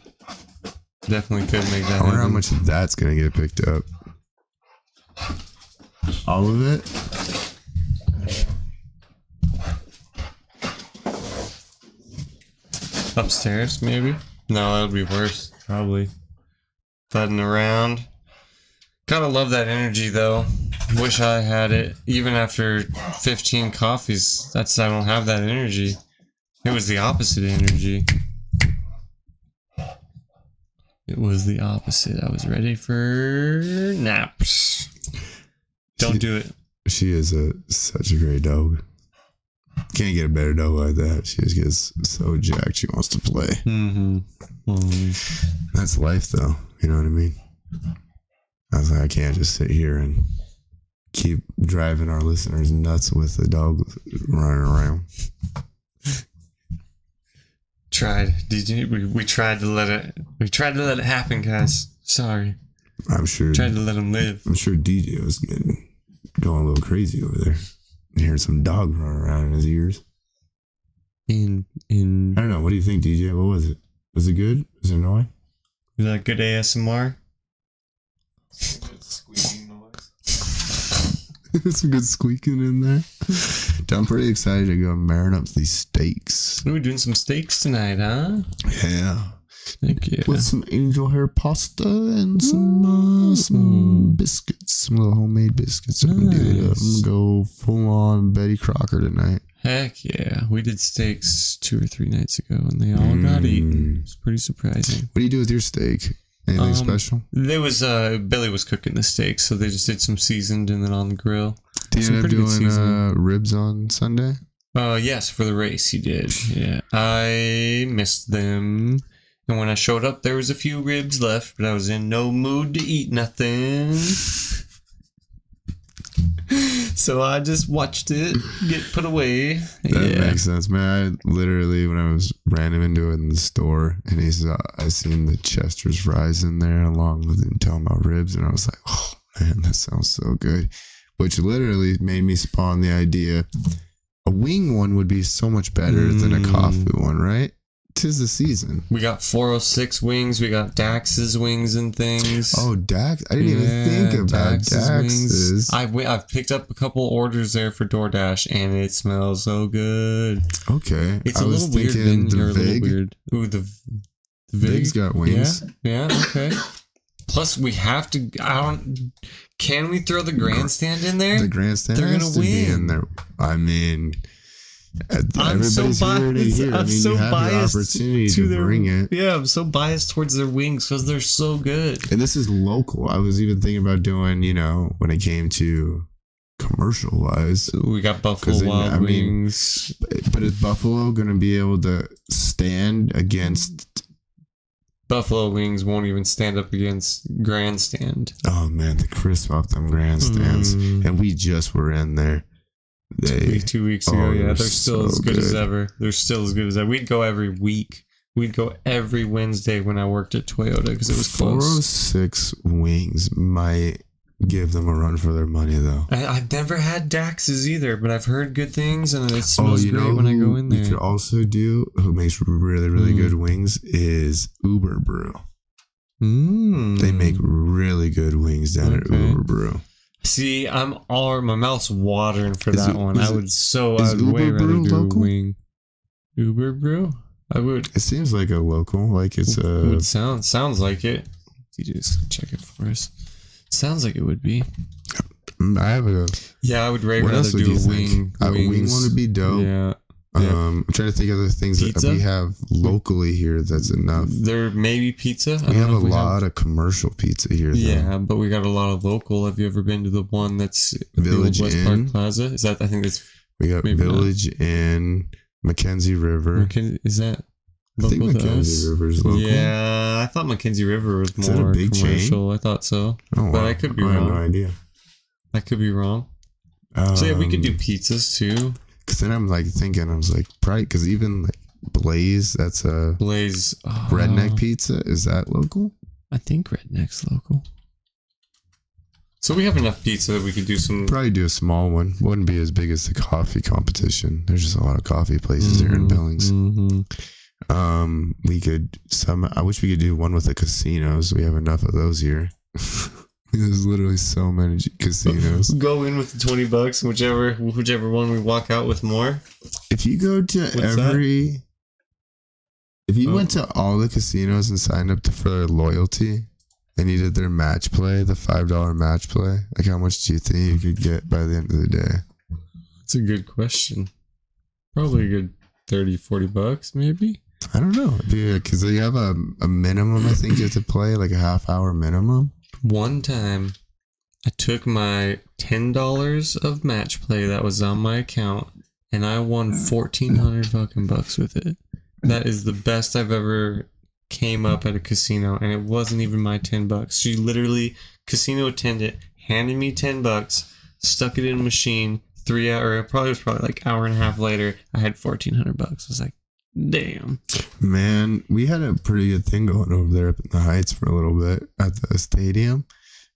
Speaker 3: make that happen.
Speaker 1: I wonder how much of that's going to get picked up. All of it?
Speaker 3: Upstairs, maybe? No, that would be worse, probably. Thudding around. Gotta love that energy, though. Wish I had it. Even after 15 coffees, I don't have that energy. It was the opposite energy. It was the opposite. I was ready for naps. Don't do it.
Speaker 1: She is such a great dog. Can't get a better dog like that. She just gets so jacked. She wants to play.
Speaker 3: Mm-hmm. Mm-hmm.
Speaker 1: That's life, though. You know what I mean? I was like, I can't just sit here and keep driving our listeners nuts with the dog running around.
Speaker 3: We tried to let it happen, guys. Sorry.
Speaker 1: I'm sure.
Speaker 3: Tried to let him live.
Speaker 1: I'm sure DJ was going a little crazy over there. Hearing some dog running around in his ears.
Speaker 3: In
Speaker 1: I don't know. What do you think, DJ? What was it? Was it good? Was it annoying?
Speaker 3: Was that good ASMR? Squeaking noise.
Speaker 1: There's some good squeaking in there. I'm pretty excited to go marinate up these steaks.
Speaker 3: We're doing some steaks tonight, huh?
Speaker 1: Yeah.
Speaker 3: Thank you.
Speaker 1: With some angel hair pasta and some biscuits, some little homemade biscuits. I'm gonna do it up. I'm gonna go full on Betty Crocker tonight.
Speaker 3: Heck yeah. We did steaks 2 or 3 nights ago and they all got eaten. It's pretty surprising.
Speaker 1: What do you do with your steak? Anything special?
Speaker 3: There was Billy was cooking the steak, so they just did some seasoned and then on the grill.
Speaker 1: Did you end up doing ribs on Sunday?
Speaker 3: Yes, for the race he did. Yeah. I missed them. And when I showed up, there was a few ribs left, but I was in no mood to eat nothing. So I just watched it get put away.
Speaker 1: That makes sense, man. I literally, when I was ran him into it in the store, and I seen the Chester's fries in there along with him talking about ribs, and I was like, oh man, that sounds so good. Which literally made me spawn the idea, a wing one would be so much better than a coffee one, right? 'Tis the season.
Speaker 3: We got 406 wings. We got Dax's wings and things.
Speaker 1: Oh, Dax! I didn't even think about Dax's.
Speaker 3: I've picked up a couple orders there for DoorDash, and it smells so good.
Speaker 1: Okay,
Speaker 3: It's a little weird. Then you're a little weird. Ooh, the
Speaker 1: Vig's got wings.
Speaker 3: Yeah. Okay. Plus, we have to. Can we throw the grandstand in there?
Speaker 1: The grandstand.
Speaker 3: They're
Speaker 1: has
Speaker 3: gonna
Speaker 1: to
Speaker 3: win.
Speaker 1: Be in there. I mean.
Speaker 3: I'm so biased.
Speaker 1: Here. I mean, you have the opportunity to bring it.
Speaker 3: Yeah, I'm so biased towards their wings because they're so good.
Speaker 1: And this is local. I was even thinking about doing, when it came to commercial wise.
Speaker 3: We got Buffalo Wild Wings.
Speaker 1: But is Buffalo going to be able to stand against?
Speaker 3: Buffalo Wings won't even stand up against Grandstand.
Speaker 1: Oh man, the crisp off them grandstands. And we just were in there.
Speaker 3: 2 weeks ago, yeah, they're still as good as ever. They're still as good as ever. We'd go every week. We'd go every Wednesday when I worked at Toyota because it was close.
Speaker 1: 406 wings might give them a run for their money, though.
Speaker 3: I've never had Dax's either, but I've heard good things, and it smells great when I go in there.
Speaker 1: You could also do, who makes really, really good wings, is Uber Brew. They make really good wings down at Uber Brew.
Speaker 3: See, my mouth's watering for that one. I would way rather do
Speaker 1: local?
Speaker 3: A wing. Uber Brew? I would.
Speaker 1: It seems like a local, like it's a.
Speaker 3: It sounds like it. You just check it for us. Sounds like it would be.
Speaker 1: I have a.
Speaker 3: Yeah, I would rather do a wing.
Speaker 1: A wing one would be dope.
Speaker 3: Yeah.
Speaker 1: I'm trying to think of the things
Speaker 3: pizza?
Speaker 1: That we have locally here that's enough.
Speaker 3: There may be pizza.
Speaker 1: We have a lot of commercial pizza here, though.
Speaker 3: Yeah, but we got a lot of local. Have you ever been to the one that's
Speaker 1: Village
Speaker 3: West
Speaker 1: Inn?
Speaker 3: Park Plaza? Is that? I think that's.
Speaker 1: We got Village Inn, Mackenzie River.
Speaker 3: Is that?
Speaker 1: I think Mackenzie River is local.
Speaker 3: Yeah, I thought Mackenzie River was more
Speaker 1: a big
Speaker 3: commercial.
Speaker 1: chain?
Speaker 3: I thought so,
Speaker 1: Oh, wow.
Speaker 3: but I could be
Speaker 1: I
Speaker 3: wrong.
Speaker 1: have no idea.
Speaker 3: I could be wrong. So yeah, we could do pizzas too.
Speaker 1: Because then I'm like thinking, I was like, probably because even like Blaze, that's a
Speaker 3: Blaze
Speaker 1: redneck pizza. Is that local?
Speaker 3: I think redneck's local. So we have enough pizza that we could do some.
Speaker 1: Probably do a small one. Wouldn't be as big as the coffee competition. There's just a lot of coffee places here in Billings. We could I wish we could do one with the casinos. We have enough of those here. There's literally so many casinos.
Speaker 3: Go in with the $20, whichever one we walk out with more.
Speaker 1: If you go to if you went to all the casinos and signed up for their loyalty and you did their match play, the $5 match play, like how much do you think you could get by the end of the day?
Speaker 3: That's a good question. Probably a good $30-$40 maybe.
Speaker 1: I don't know. Because you have a minimum, I think you have to play, like a half-hour minimum.
Speaker 3: One time, I took my $10 of match play that was on my account, and I won 1,400 fucking bucks with it. That is the best I've ever came up at a casino, and it wasn't even my $10. She literally, casino attendant, handed me $10, stuck it in a machine. 3 hour, probably like hour and a half later, I had 1,400 bucks. I was like, damn.
Speaker 1: Man, we had a pretty good thing going over there up in the Heights for a little bit at the stadium,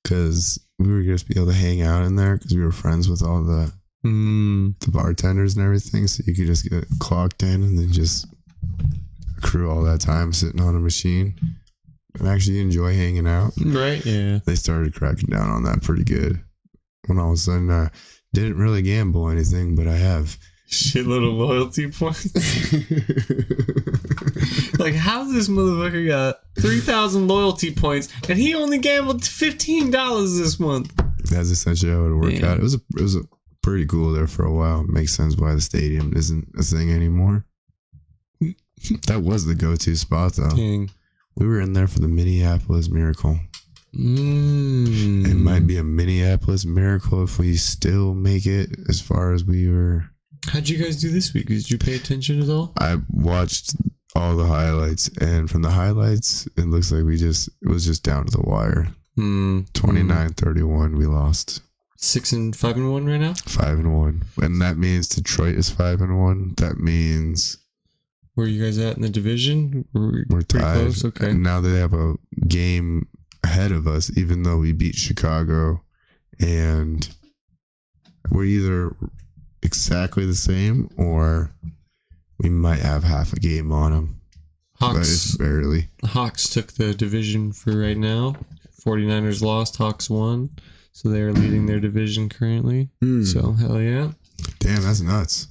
Speaker 1: because we were just be able to hang out in there because we were friends with all the bartenders and everything. So you could just get clocked in and then just accrue all that time sitting on a machine and actually enjoy hanging out.
Speaker 3: Right, yeah.
Speaker 1: They started cracking down on that pretty good. When all of a sudden, didn't really gamble or anything, but I have
Speaker 3: shitload of loyalty points. Like, how's this motherfucker got 3,000 loyalty points and he only gambled $15 this month?
Speaker 1: That's essentially how it would work out. It was a pretty cool there for a while. It makes sense why the stadium isn't a thing anymore. That was the go-to spot, though.
Speaker 3: Dang.
Speaker 1: We were in there for the Minneapolis Miracle. It might be a Minneapolis Miracle if we still make it as far as we were.
Speaker 3: How'd you guys do this week? Did you pay attention at all?
Speaker 1: I watched all the highlights, and from the highlights, it looks like it was just down to the wire. 29-31, we lost.
Speaker 3: 5-1 right now?
Speaker 1: 5-1. And that means Detroit is 5-1. That means...
Speaker 3: Where are you guys at in the division?
Speaker 1: We're
Speaker 3: pretty
Speaker 1: tied.
Speaker 3: Close? Okay.
Speaker 1: And now they have a game ahead of us, even though we beat Chicago, and we're either exactly the same or we might have half a game on them. But it's barely.
Speaker 3: Hawks took the division for right now. 49ers lost, Hawks won, so they're leading their division currently. So hell yeah.
Speaker 1: Damn, that's nuts.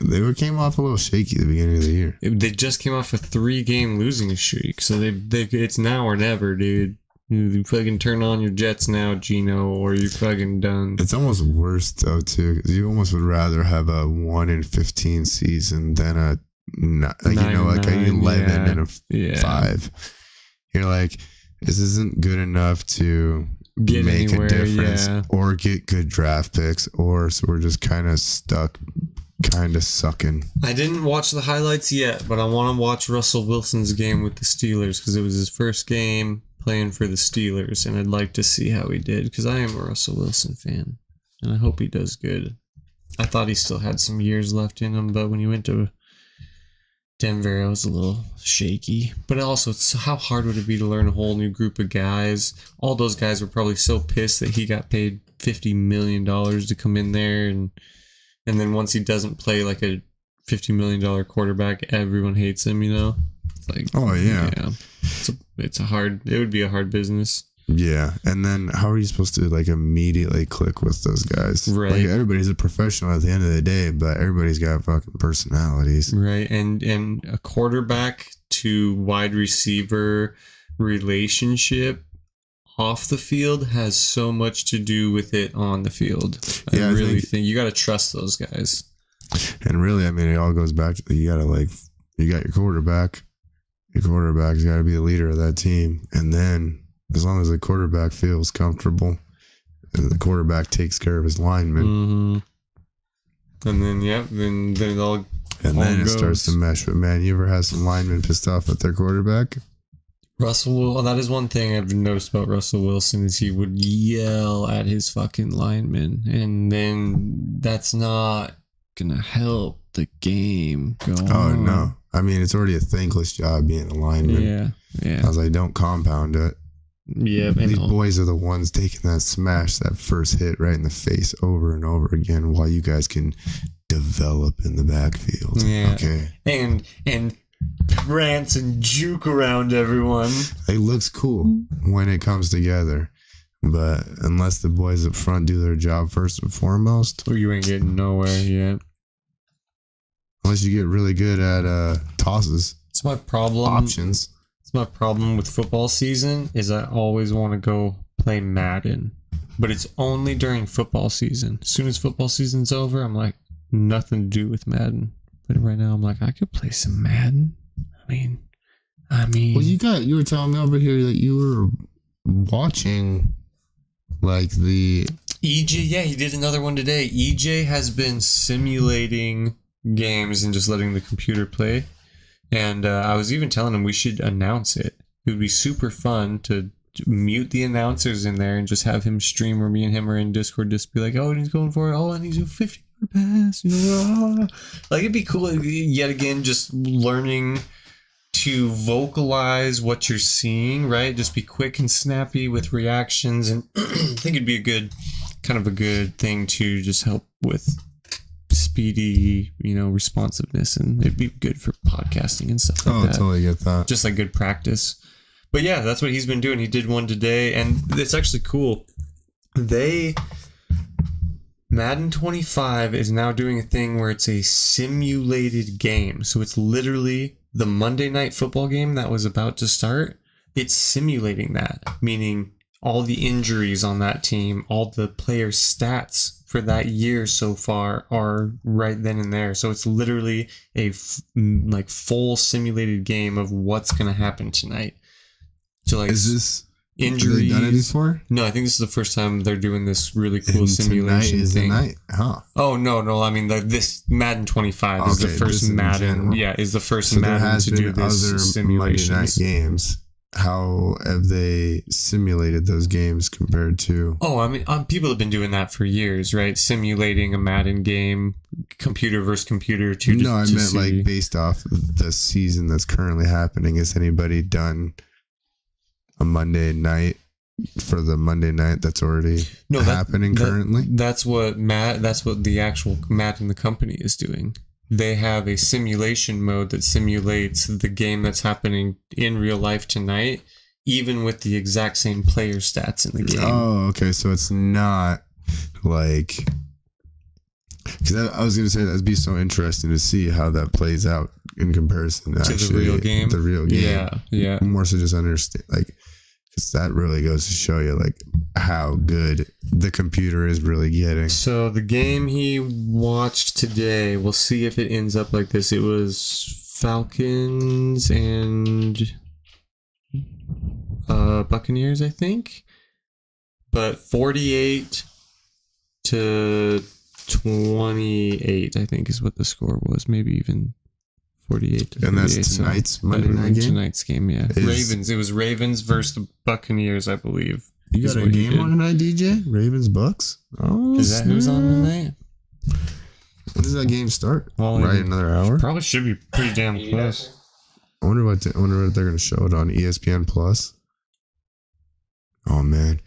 Speaker 1: They came off a little shaky at the beginning of the year.
Speaker 3: They just came off a 3-game losing streak, so they it's now or never, dude. You fucking turn on your Jets now, Gino, or you're fucking done.
Speaker 1: It's almost worse though too, because you almost would rather have a 1-15 season than a 11 and a 5. You're like, this isn't good enough to make a difference or get good draft picks, or so we're just kind of stuck. Kind of sucking.
Speaker 3: I didn't watch the highlights yet, but I want to watch Russell Wilson's game with the Steelers because it was his first game playing for the Steelers, and I'd like to see how he did because I am a Russell Wilson fan, and I hope he does good. I thought he still had some years left in him, but when he went to Denver, I was a little shaky. But also, how hard would it be to learn a whole new group of guys? All those guys were probably so pissed that he got paid $50 million to come in there, and then once he doesn't play like a $50 million quarterback, everyone hates him, you know? It's like,
Speaker 1: oh, yeah.
Speaker 3: It would be a hard business.
Speaker 1: Yeah. And then how are you supposed to like immediately click with those guys?
Speaker 3: Right.
Speaker 1: Like everybody's a professional at the end of the day, but everybody's got fucking personalities.
Speaker 3: Right. And a quarterback to wide receiver relationship off the field has so much to do with it on the field. I really think you got to trust those guys.
Speaker 1: And really, I mean, it all goes back to you got your quarterback. Your quarterback's got to be the leader of that team. And then as long as the quarterback feels comfortable and the quarterback takes care of his linemen.
Speaker 3: And then, then it all
Speaker 1: it starts to mesh. But man, you ever had some linemen pissed off at their quarterback?
Speaker 3: That is one thing I've noticed about Russell Wilson is he would yell at his fucking linemen, and then that's not gonna help the game go on.
Speaker 1: Oh no. I mean, it's already a thankless job being a lineman. Yeah. I was like, don't compound it.
Speaker 3: Yeah.
Speaker 1: These boys are the ones taking that smash, that first hit right in the face over and over again while you guys can develop in the backfield.
Speaker 3: Yeah.
Speaker 1: Okay.
Speaker 3: And prance and juke around everyone.
Speaker 1: It looks cool when it comes together, but unless the boys up front do their job first and foremost,
Speaker 3: you ain't getting nowhere yet.
Speaker 1: Unless you get really good at tosses.
Speaker 3: It's my problem.
Speaker 1: Options.
Speaker 3: It's my problem with football season is I always want to go play Madden, but it's only during football season. As soon as football season's over, I'm like, nothing to do with Madden. But right now I'm like, I could play some Madden. I mean.
Speaker 1: Well, you were telling me over here that you were watching like the
Speaker 3: EJ, yeah, he did another one today. EJ has been simulating games and just letting the computer play. And I was even telling him we should announce it. It would be super fun to mute the announcers in there and just have him stream, or me and him are in Discord, just be like, oh, and he's going for it. Oh, and he's a 50-yard pass. Like, it'd be cool. Yet again, just learning to vocalize what you're seeing, right? Just be quick and snappy with reactions. And I think it'd be a good thing to just help with speedy, responsiveness, and it'd be good for podcasting and stuff like that.
Speaker 1: Oh, totally get that.
Speaker 3: Just like good practice. But yeah, that's what he's been doing. He did one today, and it's actually cool. Madden 25 is now doing a thing where it's a simulated game. So it's literally the Monday Night Football game that was about to start. It's simulating that, meaning all the injuries on that team, all the player stats for that year so far are right then and there. So it's literally a full simulated game of what's going to happen tonight. So like,
Speaker 1: is this
Speaker 3: injuries?
Speaker 1: Have they done it before?
Speaker 3: No, I think this is the first time they're doing this really cool simulation
Speaker 1: is
Speaker 3: thing.
Speaker 1: Tonight, huh?
Speaker 3: Oh no! I mean, this Madden 25 is the first Madden. Yeah, is the first Madden to do this simulation.
Speaker 1: Monday night games. How have they simulated those games compared to?
Speaker 3: Oh, I mean, people have been doing that for years, right? Simulating a Madden game, computer versus computer.
Speaker 1: No, I meant like based off of the season that's currently happening. Has anybody done a Monday night for the Monday night that's already happening currently?
Speaker 3: That's what the actual Matt and the company is doing. They have a simulation mode that simulates the game that's happening in real life tonight, even with the exact same player stats in the game.
Speaker 1: Oh, okay. So it's not like, because I was going to say that'd be so interesting to see how that plays out in comparison to actually
Speaker 3: the real game.
Speaker 1: The real game.
Speaker 3: Yeah.
Speaker 1: More so just understand, like, because that really goes to show you like how good the computer is really getting.
Speaker 3: So the game he watched today, we'll see if it ends up like this. It was Falcons and Buccaneers, I think. But 48 to 28, I think, is what the score was. Maybe even 48 to 38.
Speaker 1: And that's tonight's Monday night game?
Speaker 3: Tonight's game, yeah. Ravens. It was Ravens versus the Buccaneers, I believe.
Speaker 1: You got a game on tonight, DJ? Ravens Bucks? Oh,
Speaker 3: is that who's on tonight?
Speaker 1: When does that game start?
Speaker 3: Well,
Speaker 1: right, another hour?
Speaker 3: Probably should be pretty damn close.
Speaker 1: I wonder what they're going to show it on ESPN Plus. Oh, man.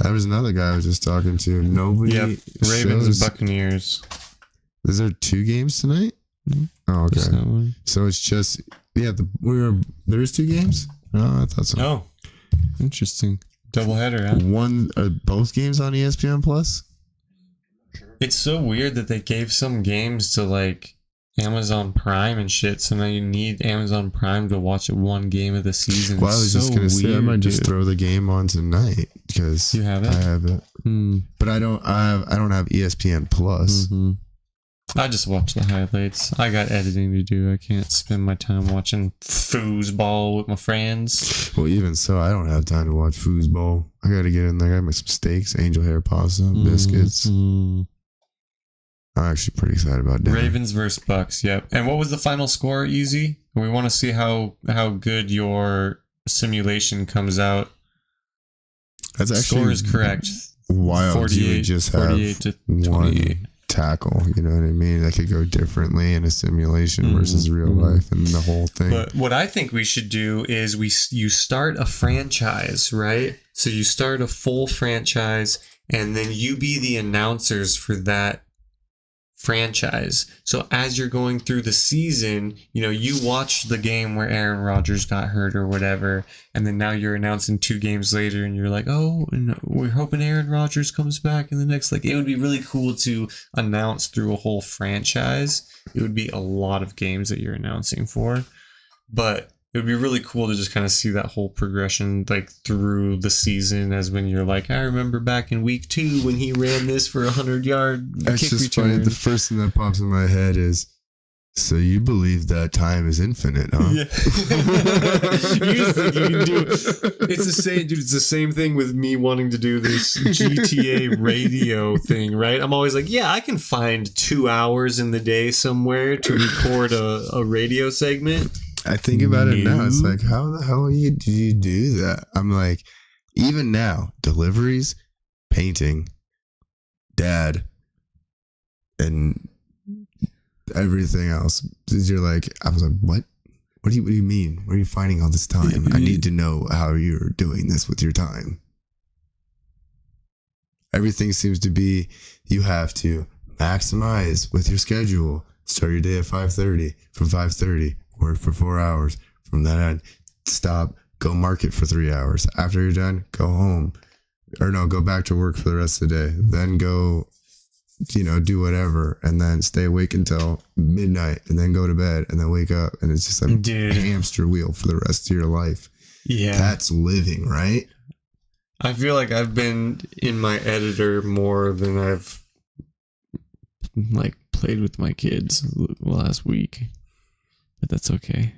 Speaker 1: There was another guy I was just talking to. Nobody
Speaker 3: Ravens and Buccaneers.
Speaker 1: Is there 2 games tonight?
Speaker 3: Mm-hmm.
Speaker 1: Oh, okay. So it's just, there's 2 games? Oh, I thought so.
Speaker 3: Oh, interesting. Doubleheader, huh?
Speaker 1: Both games on ESPN Plus?
Speaker 3: It's so weird that they gave some games to like Amazon Prime and shit, so now you need Amazon Prime to watch one game of the season.
Speaker 1: Well, I was just going to say, I might just throw the game on tonight because
Speaker 3: you have it?
Speaker 1: I have it. But I don't have ESPN Plus.
Speaker 3: Mm-hmm. I just watch the highlights. I got editing to do. I can't spend my time watching foosball with my friends.
Speaker 1: Well, even so, I don't have time to watch foosball. I got to get in there. I got to make some steaks, angel hair pasta, biscuits. I'm actually pretty excited about that.
Speaker 3: Ravens versus Bucks, yep. And what was the final score, Easy? We want to see how good your simulation comes out.
Speaker 1: That's actually
Speaker 3: score is correct.
Speaker 1: Wild.
Speaker 3: 48,
Speaker 1: you would just have
Speaker 3: 48 to 28.
Speaker 1: One tackle, you know what I mean? That could go differently in a simulation versus real life and the whole thing.
Speaker 3: But what I think we should do is you start a franchise, right? So you start a full franchise and then you be the announcers for that franchise. So as you're going through the season, you watch the game where Aaron Rodgers got hurt or whatever, and then now you're announcing 2 games later and you're like, oh, and we're hoping Aaron Rodgers comes back in the next, it would be really cool to announce through a whole franchise. It would be a lot of games that you're announcing for, but it would be really cool to just kind of see that whole progression through the season, as when you're like, I remember back in week 2 when he ran this for 100-yard kick
Speaker 1: just
Speaker 3: return.
Speaker 1: Funny. The first thing that pops in my head is So you believe that time is infinite, huh?
Speaker 3: Yeah. You think you can do it. It's the same, dude. It's the same thing with me wanting to do this GTA radio thing, right? I'm always like, yeah, I can find 2 hours in the day somewhere to record a radio segment.
Speaker 1: I think about it now. It's
Speaker 3: No.
Speaker 1: like, how the hell do you do that? I'm like, even now, deliveries, painting, dad, and everything else. You're like, I was like, what? What do you mean? Where are you finding all this time? I need to know how you're doing this with your time. Everything seems to be, you have to maximize with your schedule. Start your day at 5:30. From 5:30, work for 4 hours. From that on, stop, go market for 3 hours. After you're done, go home. Or no, go back to work for the rest of the day. Then go, do whatever. And then stay awake until midnight. And then go to bed. And then wake up. And it's just a hamster wheel for the rest of your life.
Speaker 3: Yeah.
Speaker 1: That's living, right?
Speaker 3: I feel like I've been in my editor more than I've like played with my kids last week. But that's okay.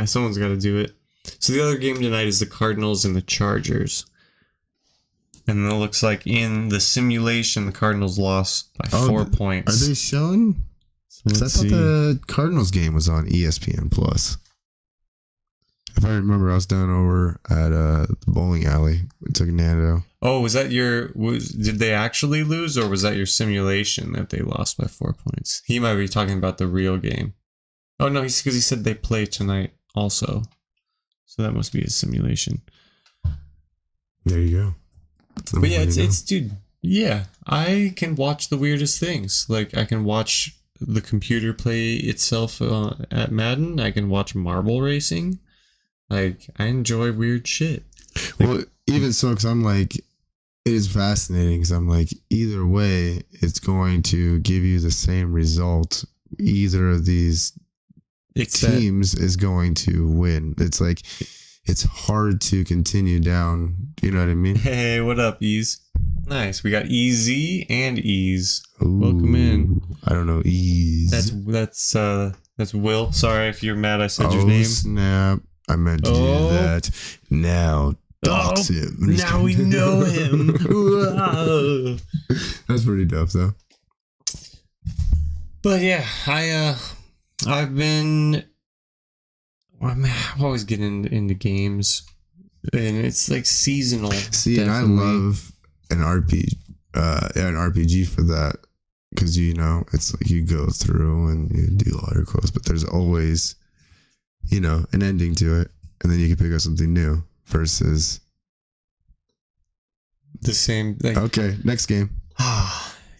Speaker 3: Someone's got to do it. So the other game tonight is the Cardinals and the Chargers. And it looks like in the simulation, the Cardinals lost by 4 points.
Speaker 1: Are they showing? Because I
Speaker 3: Let's
Speaker 1: thought
Speaker 3: see.
Speaker 1: the Cardinals game was on ESPN Plus. If I remember, I was down over at the bowling alley. We took Nando.
Speaker 3: Oh, was that did they actually lose, or was that your simulation that they lost by 4 points? He might be talking about the real game. Oh, no, because he said they play tonight also. So that must be a simulation.
Speaker 1: There you go.
Speaker 3: But yeah, it's dude, yeah, I can watch the weirdest things. Like, I can watch the computer play itself at Madden. I can watch marble racing. Like, I enjoy weird shit.
Speaker 1: Well, even so, because I'm like, it is fascinating because I'm like, either way, it's going to give you the same result. Either of these teams is going to win. It's like, it's hard to continue down. You know what I mean?
Speaker 3: Hey, what up, Ease? Nice. We got Easy and Ease.
Speaker 1: Ooh,
Speaker 3: Welcome in.
Speaker 1: I don't know. Ease.
Speaker 3: That's Will. Sorry if you're mad I said your name.
Speaker 1: Snap. I meant to do that. Now, dox him.
Speaker 3: Now we know him.
Speaker 1: That's pretty dope, though.
Speaker 3: But yeah, I'm always getting into games, and it's like seasonal.
Speaker 1: See, definitely. And I love an RPG for that, because it's like you go through and you do all your quests, but there's always, an ending to it, and then you can pick up something new versus
Speaker 3: the same. Like,
Speaker 1: okay, next game.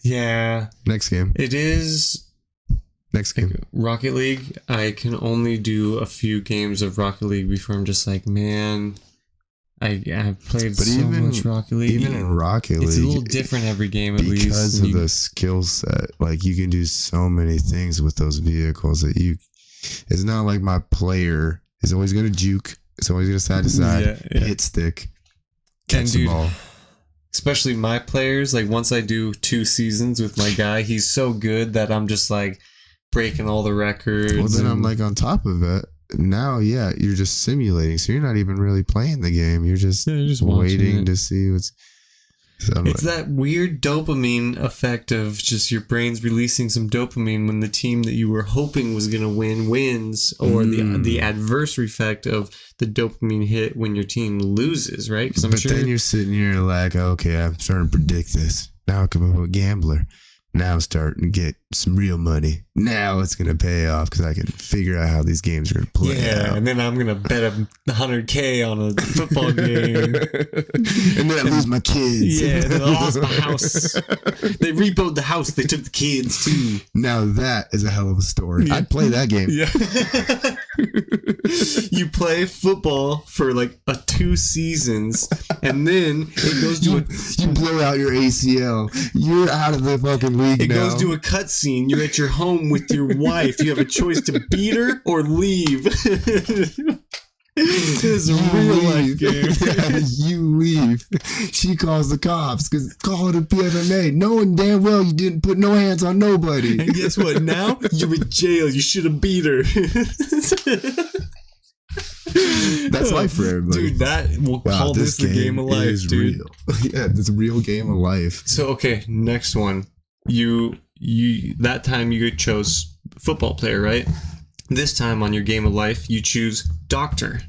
Speaker 3: Yeah,
Speaker 1: next game.
Speaker 3: It is.
Speaker 1: Next game.
Speaker 3: Rocket League. I can only do a few games of Rocket League before I'm just like, man, I've played much Rocket League.
Speaker 1: Even in Rocket League,
Speaker 3: it's a little different every game at least.
Speaker 1: Because of the skill set. Like, you can do so many things with those vehicles that it's not like my player is always going to juke. It's always going to side to side, hit stick, catch the ball.
Speaker 3: Especially my players, like once I do 2 seasons with my guy, he's so good that I'm just like, breaking all the records.
Speaker 1: Well, then I'm like on top of it. Now, you're just simulating. So you're not even really playing the game. You're just waiting to see what's...
Speaker 3: It's that weird dopamine effect of just your brain's releasing some dopamine when the team that you were hoping was going to win wins, or the adverse effect of the dopamine hit when your team loses, right?
Speaker 1: But then you're sitting here like, okay, I'm starting to predict this. Now I come up with a gambler. Now I'm starting to get some real money. Now it's going to pay off because I can figure out how these games are going to play out.
Speaker 3: And then I'm going to bet $100K on a football game.
Speaker 1: And then I lose my kids.
Speaker 3: Yeah, and then I lost my house. They repoed the house. They took the kids too.
Speaker 1: Now that is a hell of a story. I'd play that game.
Speaker 3: Yeah. You play football for like 2 seasons, and then it goes to
Speaker 1: you blow out your ACL. You're out of the fucking league now.
Speaker 3: It goes to a cutscene. You're at your home with your wife. You have a choice to beat her or leave. This is a real life game.
Speaker 1: Yeah, you leave. She calls the cops because call it a PFMA, knowing damn well you didn't put no hands on nobody.
Speaker 3: And guess what? Now you're in jail. You should have beat her.
Speaker 1: That's life for everybody.
Speaker 3: Dude, we'll call this the game of life, dude.
Speaker 1: Real. Yeah, it's a real game of life.
Speaker 3: So okay, next one. You that time you chose football player, right? This time on your game of life, you choose doctor.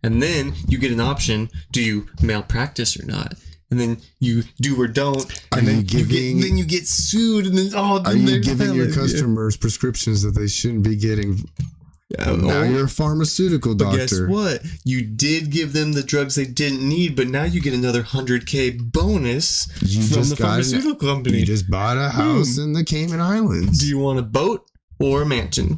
Speaker 3: And then you get an option, do you malpractice or not? And then you do or don't. And then you get sued. And then,
Speaker 1: are you giving your customers prescriptions that they shouldn't be getting? Now you're a pharmaceutical doctor.
Speaker 3: But guess what? You did give them the drugs they didn't need, but now you get another $100K bonus from the pharmaceutical company.
Speaker 1: You just bought a house in the Cayman Islands.
Speaker 3: Do you want a boat or a mansion?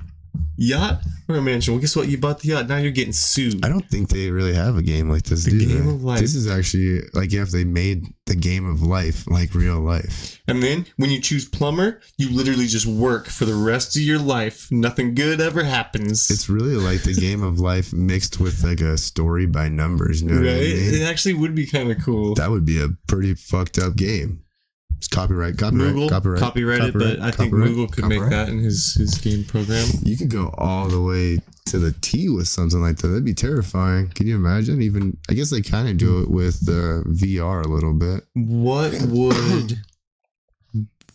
Speaker 3: Yacht or a mansion? Well, guess what? You bought the yacht. Now you're getting sued.
Speaker 1: I don't think they really have a game like this, do they? The game of life. This is actually like if they made the game of life like real life.
Speaker 3: And then when you choose plumber, you literally just work for the rest of your life. Nothing good ever happens.
Speaker 1: It's really like the game of life mixed with like a story by numbers. You know what I mean?
Speaker 3: It actually would be kind of cool.
Speaker 1: That would be a pretty fucked up game. It's copyright, but
Speaker 3: I think Google could make that in his game program.
Speaker 1: You could go all the way to the T with something like that. That'd be terrifying. Can you imagine? Even I guess they kind of do it with the VR a little bit.
Speaker 3: What would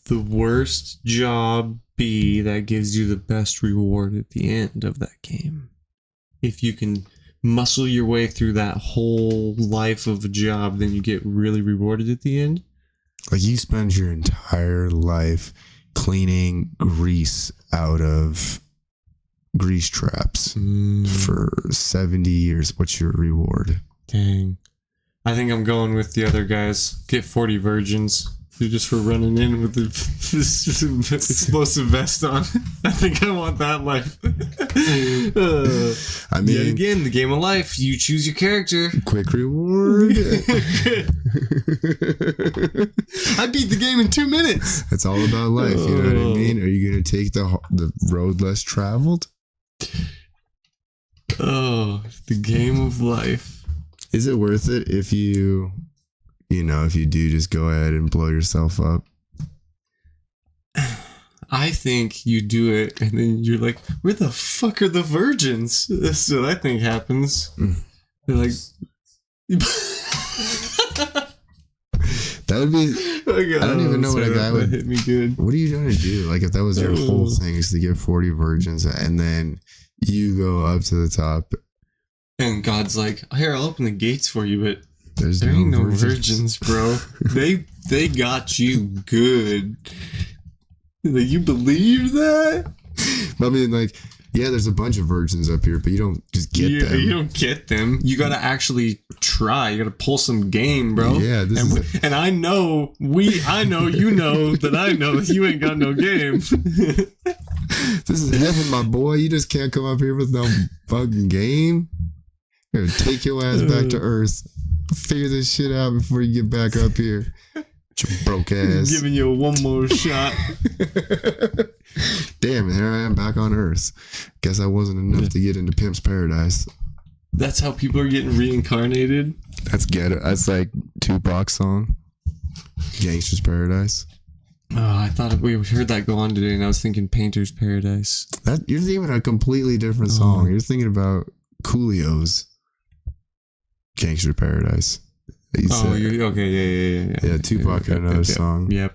Speaker 3: the worst job be that gives you the best reward at the end of that game? If you can muscle your way through that whole life of a job, then you get really rewarded at the end.
Speaker 1: Like you spend your entire life cleaning grease out of grease traps for 70 years. What's your reward?
Speaker 3: Dang. I think I'm going with the other guys. Get 40 virgins. Just for running in with the explosive vest on. I think I want that life.
Speaker 1: I mean,
Speaker 3: yet again, the game of life. You choose your character.
Speaker 1: Quick reward.
Speaker 3: I beat the game in 2 minutes.
Speaker 1: It's all about life. You know what I mean? Are you going to take the road less traveled?
Speaker 3: Oh, the game of life.
Speaker 1: Is it worth it if you do just go ahead and blow yourself up?
Speaker 3: I think you do it and then you're like, where the fuck are the virgins? That's what I think happens. They're like...
Speaker 1: That would be... I don't even know what a guy would...
Speaker 3: hit me good.
Speaker 1: What are you going to do? Like if that was your whole thing is to get 40 virgins and then you go up to the top.
Speaker 3: And God's like, here, I'll open the gates for you, but...
Speaker 1: There
Speaker 3: ain't no virgins, bro. They got you good. Like, you believe that?
Speaker 1: I mean, like, yeah, there's a bunch of virgins up here, but you don't just get them.
Speaker 3: You don't get them. You gotta actually try. You gotta pull some game, bro.
Speaker 1: Yeah,
Speaker 3: and I know you know that I know that you ain't got no game.
Speaker 1: This is heaven, my boy. You just can't come up here with no fucking game. You're gonna take your ass back to Earth. Figure this shit out before you get back up here. Your broke ass.
Speaker 3: Giving you one more shot.
Speaker 1: Damn, here I am back on Earth. Guess I wasn't enough to get into Pimp's Paradise.
Speaker 3: That's how people are getting reincarnated.
Speaker 1: That's ghetto. That's like Tupac's song. Gangster's Paradise.
Speaker 3: Oh, I thought we heard that go on today, and I was thinking Painter's Paradise.
Speaker 1: You're thinking a completely different song. You're thinking about Coolio's Gangster Paradise.
Speaker 3: Okay, yeah.
Speaker 1: Yeah, Tupac had another song.
Speaker 3: Yep.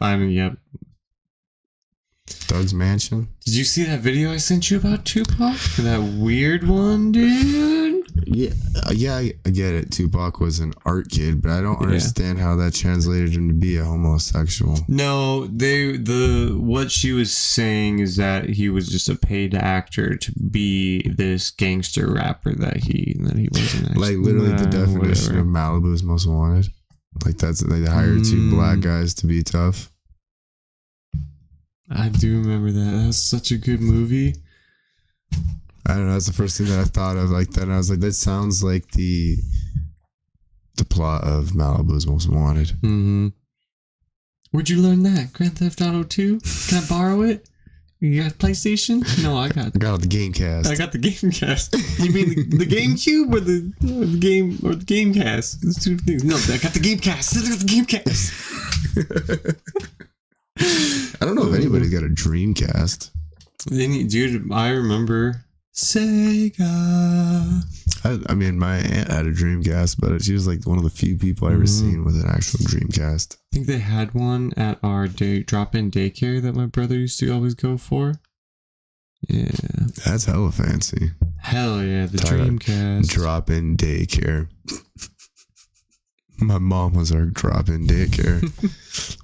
Speaker 1: Doug's Mansion.
Speaker 3: Did you see that video I sent you about Tupac? That weird one, dude?
Speaker 1: Yeah, I get it. Tupac was an art kid, but I don't understand how that translated him to be a homosexual.
Speaker 3: No, what she was saying is that he was just a paid actor to be this gangster rapper that he wasn't actually.
Speaker 1: Like literally the definition of Malibu's Most Wanted. Like they hired two black guys to be tough.
Speaker 3: I do remember that. That was such a good movie.
Speaker 1: I don't know. That's the first thing that I thought of like that. And I was like, that sounds like the plot of Malibu's Most Wanted.
Speaker 3: Mm-hmm. Where'd you learn that? Grand Theft Auto 2? Can I borrow it? You got PlayStation? No, I got
Speaker 1: I got the Gamecast.
Speaker 3: I got the Gamecast. You mean the GameCube or the Gamecast? There's two things. No, I got the Gamecast. I got the Gamecast.
Speaker 1: I don't know if anybody's got a Dreamcast.
Speaker 3: Dude, I remember Sega.
Speaker 1: I mean, my aunt had a Dreamcast, but she was like one of the few people I ever seen with an actual Dreamcast.
Speaker 3: I think they had one at our drop-in daycare that my brother used to always go for. Yeah.
Speaker 1: That's hella fancy.
Speaker 3: Hell yeah, the Dreamcast.
Speaker 1: Drop-in daycare. My mom was our drop-in daycare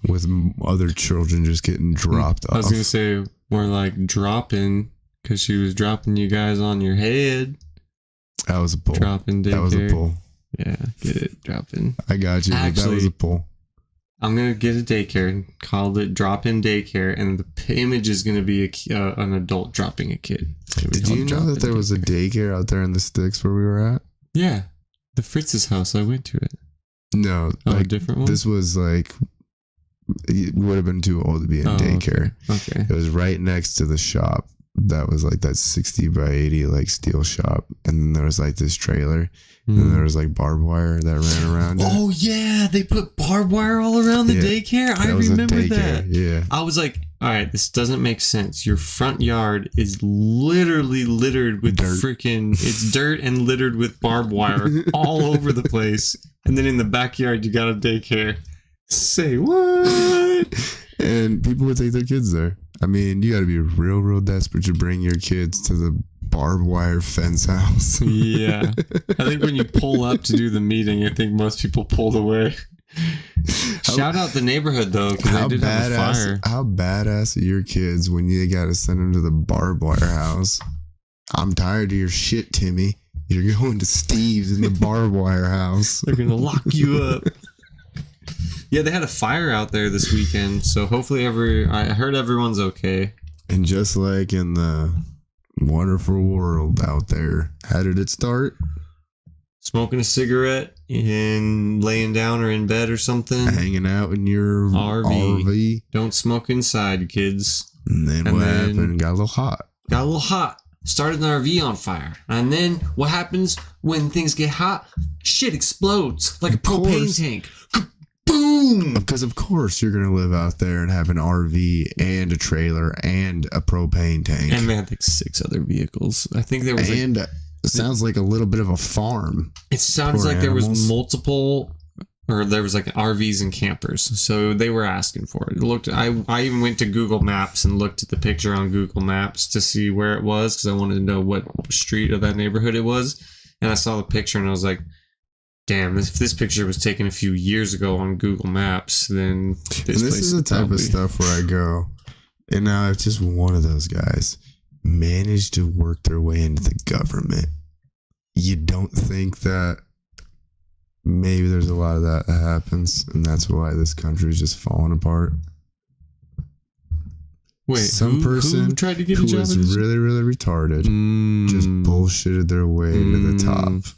Speaker 1: with other children just getting dropped off.
Speaker 3: I was going to say, more like dropping, because she was dropping you guys on your head.
Speaker 1: That was a pull.
Speaker 3: Drop-in daycare.
Speaker 1: That was a pull.
Speaker 3: Yeah, get it, drop-in.
Speaker 1: I got you. Actually, that was a pull.
Speaker 3: I'm going to get a daycare and call it drop-in daycare, and the image is going to be an adult dropping a kid.
Speaker 1: Did you know that there was a daycare out there in the sticks where we were at?
Speaker 3: Yeah. The Fritz's house, I went to it.
Speaker 1: No.
Speaker 3: A different one?
Speaker 1: This was like, you would have been too old to be in daycare.
Speaker 3: Okay.
Speaker 1: It was right next to the shop. That was like that 60 by 80 like steel shop. And then there was like this trailer. And then there was like barbed wire that ran around it.
Speaker 3: Oh yeah, they put barbed wire all around the daycare. I remember that.
Speaker 1: Yeah.
Speaker 3: I was like, all right, this doesn't make sense. Your front yard is literally littered with it's dirt and littered with barbed wire all over the place. And then in the backyard, you got a daycare. Say what?
Speaker 1: And people would take their kids there. I mean, you got to be real, real desperate to bring your kids to the barbed wire fence house.
Speaker 3: Yeah. I think when you pull up to do the meeting, I think most people pulled away. Shout out the neighborhood, though, because they did have a fire.
Speaker 1: How badass are your kids when you got to send them to the barbed wire house? I'm tired of your shit, Timmy. You're going to Steve's in the barbed wire house.
Speaker 3: They're going to lock you up. Yeah, they had a fire out there this weekend, so hopefully I heard everyone's okay.
Speaker 1: And just like in the wonderful world out there, how did it start?
Speaker 3: Smoking a cigarette and laying down or in bed or something.
Speaker 1: Hanging out in your RV.
Speaker 3: Don't smoke inside, kids.
Speaker 1: And then what happened? Got a little hot.
Speaker 3: Started an RV on fire. And then what happens when things get hot? Shit explodes like a propane tank. Boom!
Speaker 1: Because of course you're going to live out there and have an RV and a trailer and a propane tank.
Speaker 3: And they had like 6 other vehicles. I think there was
Speaker 1: it sounds like a little bit of a farm.
Speaker 3: It sounds like there was multiple, or there was like RVs and campers. So they were asking for it. I even went to Google Maps and looked at the picture on Google Maps to see where it was because I wanted to know what street of that neighborhood it was. And I saw the picture and I was like, damn, if this picture was taken a few years ago on Google Maps, then
Speaker 1: this is the type of stuff where I go, and now if just one of those guys managed to work their way into the government, you don't think that maybe there's a lot of that happens, and that's why this country is just falling apart?
Speaker 3: Wait,
Speaker 1: some person
Speaker 3: who tried to get a
Speaker 1: who
Speaker 3: job
Speaker 1: was really, really retarded just bullshitted their way to the top.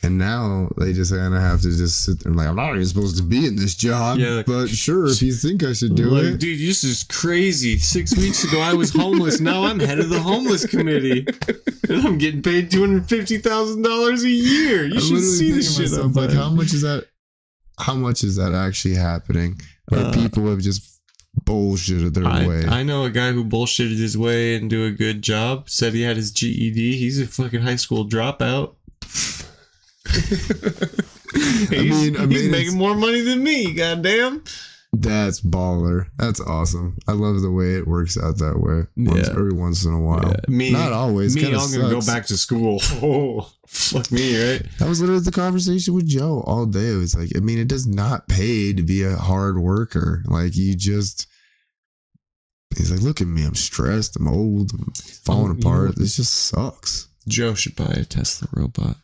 Speaker 1: And now they just kind of have to just sit there and like, I'm not even supposed to be in this job, but sure, if you think I should do it.
Speaker 3: Dude, this is crazy. 6 weeks ago, I was homeless. Now I'm head of the homeless committee. And I'm getting paid $250,000 a year. You should see this shit.
Speaker 1: Like, how much is that? How much is that actually happening? Where people have just bullshitted their way.
Speaker 3: I know a guy who bullshitted his way and do a good job. Said he had his GED. He's a fucking high school dropout. He's making more money than me, goddamn.
Speaker 1: That's baller. That's awesome. I love the way it works out that way. Every once in a while.
Speaker 3: Yeah.
Speaker 1: Not always.
Speaker 3: I'm gonna go back to school. Oh, fuck me, right?
Speaker 1: That was literally the conversation with Joe all day. It was like, I mean, it does not pay to be a hard worker. Like, he's like, look at me. I'm stressed. I'm old. I'm falling apart. This just sucks.
Speaker 3: Joe should buy a Tesla robot.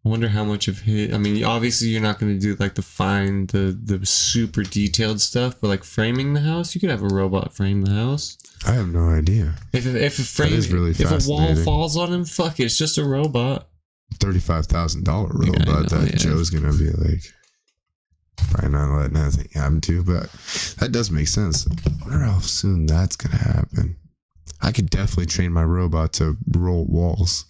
Speaker 3: I wonder how much of his... I mean, obviously you're not going to do like the super detailed stuff, but like framing the house, you could have a robot frame the house.
Speaker 1: I have no idea.
Speaker 3: If a wall falls on him, fuck it, it's just a robot.
Speaker 1: $35,000 robot Joe's going to be like... probably not letting anything happen to, but that does make sense. I wonder how soon that's gonna happen. I could definitely train my robot to roll walls.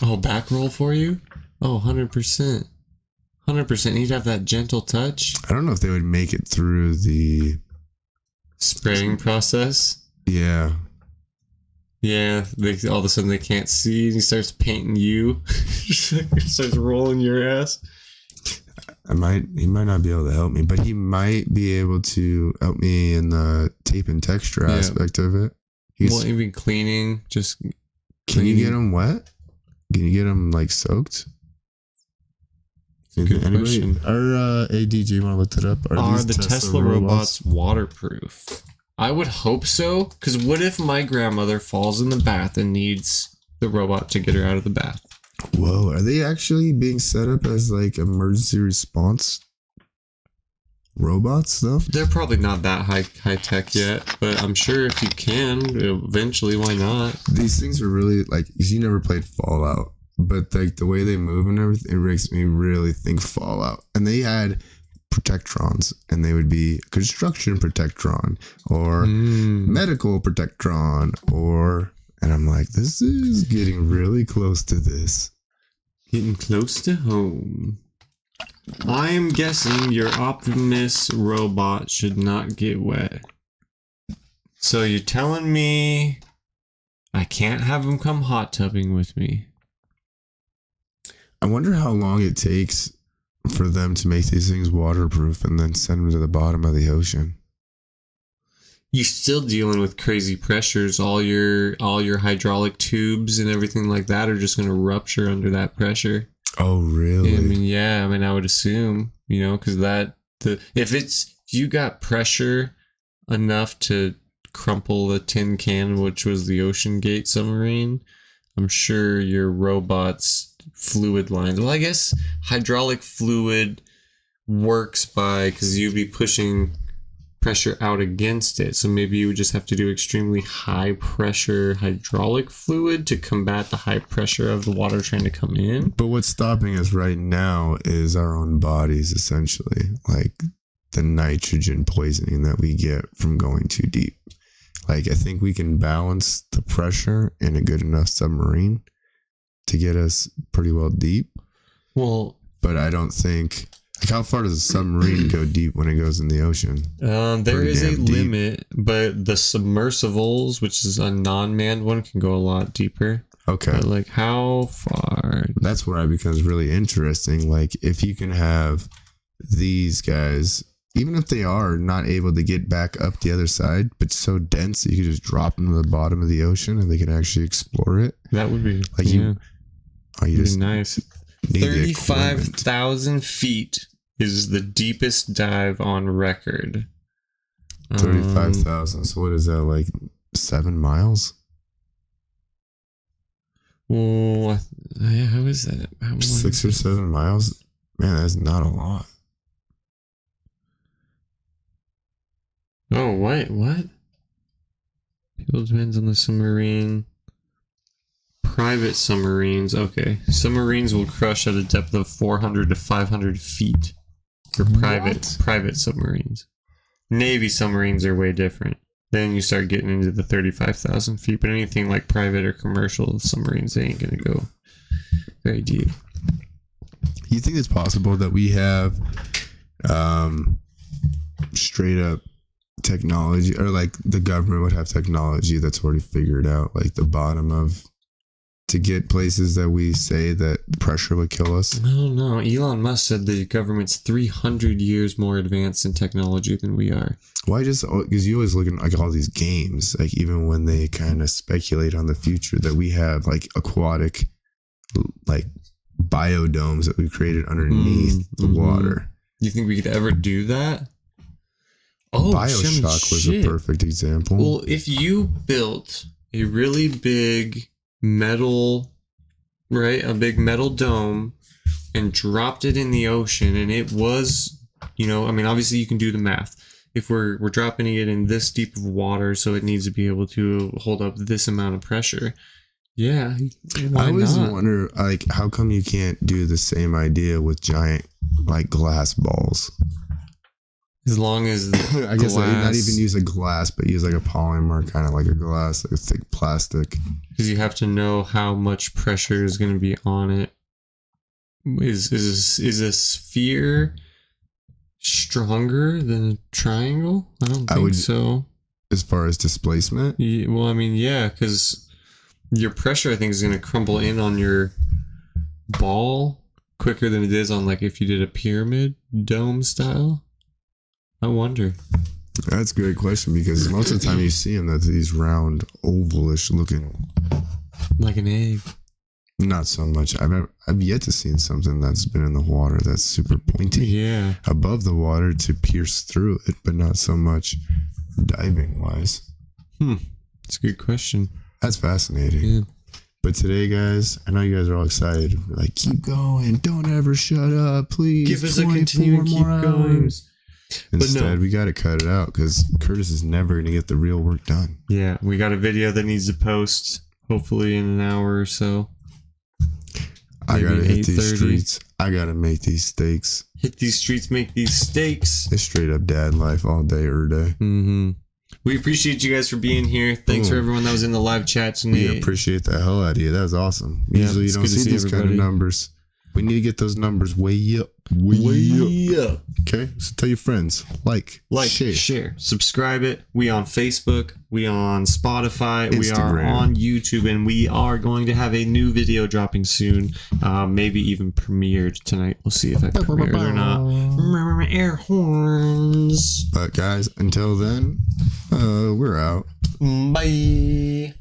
Speaker 3: Oh, back roll for you? Oh, 100%. 100%. You'd have that gentle touch.
Speaker 1: I don't know if they would make it through the
Speaker 3: Spraying process.
Speaker 1: Yeah.
Speaker 3: Yeah, all of a sudden they can't see, and he starts painting you. He starts rolling your ass.
Speaker 1: He might not be able to help me, but he might be able to help me in the tape and texture aspect of it.
Speaker 3: Well, even cleaning, just
Speaker 1: Can
Speaker 3: cleaning.
Speaker 1: you get them wet? Can you get them like soaked?
Speaker 3: Good question.
Speaker 1: Our ADG, you want to look that up?
Speaker 3: Are the Tesla robots waterproof? I would hope so, because what if my grandmother falls in the bath and needs the robot to get her out of the bath?
Speaker 1: Whoa, are they actually being set up as like emergency response robots though?
Speaker 3: They're probably not that high tech yet, but I'm sure if you can, eventually, why not?
Speaker 1: These things are really like, you never played Fallout, but like the way they move and everything, it makes me really think Fallout. And they had protectrons, and they would be construction protectron or medical protectron, and I'm like, this is getting really close to this.
Speaker 3: Getting close to home. I am guessing your Optimus robot should not get wet. So you're telling me I can't have him come hot tubbing with me?
Speaker 1: I wonder how long it takes for them to make these things waterproof and then send them to the bottom of the ocean.
Speaker 3: You're still dealing with crazy pressures. All your hydraulic tubes and everything like that are just going to rupture under that pressure.
Speaker 1: Oh, really?
Speaker 3: I mean, I would assume, because if you got pressure enough to crumple a tin can, which was the Ocean Gate submarine, I'm sure your robot's fluid lines. Well, I guess hydraulic fluid works because you'd be pushing pressure out against it. So maybe you would just have to do extremely high pressure hydraulic fluid to combat the high pressure of the water trying to come in.
Speaker 1: But what's stopping us right now is our own bodies, essentially. Like the nitrogen poisoning that we get from going too deep. Like, I think we can balance the pressure in a good enough submarine to get us pretty well deep.
Speaker 3: Well,
Speaker 1: but I don't think, like, how far does a submarine go deep when it goes in the ocean?
Speaker 3: There is a limit, but the submersibles, which is a non-manned one, can go a lot deeper.
Speaker 1: Okay.
Speaker 3: But like, how far?
Speaker 1: That's where it becomes really interesting. Like, if you can have these guys, even if they are not able to get back up the other side, but so dense that you could just drop them to the bottom of the ocean and they can actually explore it.
Speaker 3: That would be
Speaker 1: like you just
Speaker 3: nice. 35,000 feet is the deepest dive on record.
Speaker 1: 35,000. So what is that, like 7 miles?
Speaker 3: Well, yeah, how is that?
Speaker 1: 6 or 7 miles? Man, that's not a lot.
Speaker 3: Oh, wait, what? People depends on the submarine. Private submarines, okay. Submarines will crush at a depth of 400 to 500 feet for private submarines. Navy submarines are way different. Then you start getting into the 35,000 feet, but anything like private or commercial submarines, they ain't gonna go very deep.
Speaker 1: You think it's possible that we have straight up technology, or like the government would have technology that's already figured out like the bottom of, to get places that we say that pressure would kill us?
Speaker 3: I don't know. Elon Musk said the government's 300 years more advanced in technology than we are.
Speaker 1: Why just, because you always look at like all these games, like even when they kind of speculate on the future, that we have like aquatic, like biodomes that we created underneath the water.
Speaker 3: You think we could ever do that? Oh,
Speaker 1: BioShock was a perfect example.
Speaker 3: Well, if you built a really big metal, right, a big metal dome and dropped it in the ocean, and it was, I mean, obviously you can do the math. If we're dropping it in this deep of water, so it needs to be able to hold up this amount of pressure. Yeah. Why
Speaker 1: I always
Speaker 3: not?
Speaker 1: wonder, like, how come you can't do the same idea with giant, like, glass balls?
Speaker 3: As long as the
Speaker 1: I guess like, not
Speaker 3: glass-
Speaker 1: even use a glass, but use like a polymer, kind of like a glass, like a thick plastic.
Speaker 3: because you have to know how much pressure is going to be on it. Is a sphere stronger than a triangle? I don't think so.
Speaker 1: As far as displacement,
Speaker 3: Yeah, well, I mean, yeah, because your pressure, I think, is going to crumble in on your ball quicker than it is on, like, if you did a pyramid dome style. I wonder.
Speaker 1: that's a great question because most of the time you see them, that's these round, ovalish looking.
Speaker 3: Like an egg.
Speaker 1: Not so much. I've yet to see something that's been in the water that's super pointy
Speaker 3: Yeah.
Speaker 1: above the water to pierce through it, but not so much diving wise.
Speaker 3: That's a good question.
Speaker 1: That's fascinating.
Speaker 3: Yeah.
Speaker 1: But today, guys, I know you guys are all excited. Like, keep going. Don't ever shut up, please.
Speaker 3: Give us a
Speaker 1: 24
Speaker 3: continuing keep
Speaker 1: more
Speaker 3: going.
Speaker 1: hours.
Speaker 3: But no.
Speaker 1: Instead, we got to cut it out because Curtis is never going to get the real work done.
Speaker 3: Yeah, we got a video that needs to post hopefully in an hour or so.
Speaker 1: I got to
Speaker 3: Maybe
Speaker 1: hit these
Speaker 3: 8:30.
Speaker 1: streets. I got to make these steaks.
Speaker 3: Hit these streets, make these steaks.
Speaker 1: It's straight up dad life all day, every day.
Speaker 3: Mm-hmm. We appreciate you guys for being here. Thanks for everyone that was in the live chat tonight.
Speaker 1: We appreciate the hell out of you. That was awesome.
Speaker 3: Yeah,
Speaker 1: Usually you
Speaker 3: it's
Speaker 1: don't
Speaker 3: good to
Speaker 1: see
Speaker 3: see
Speaker 1: these kind of
Speaker 3: everybody.
Speaker 1: numbers. We need to get those numbers way up. Way up. Okay? So tell your friends. Like,
Speaker 3: share, subscribe it. We on Facebook, we on Spotify, we are
Speaker 1: Instagram.
Speaker 3: on YouTube, and we are going to have a new video dropping soon. Maybe even premiered tonight. We'll see if I premiered or not. Air horns.
Speaker 1: But guys, until then, we're out.
Speaker 3: Bye.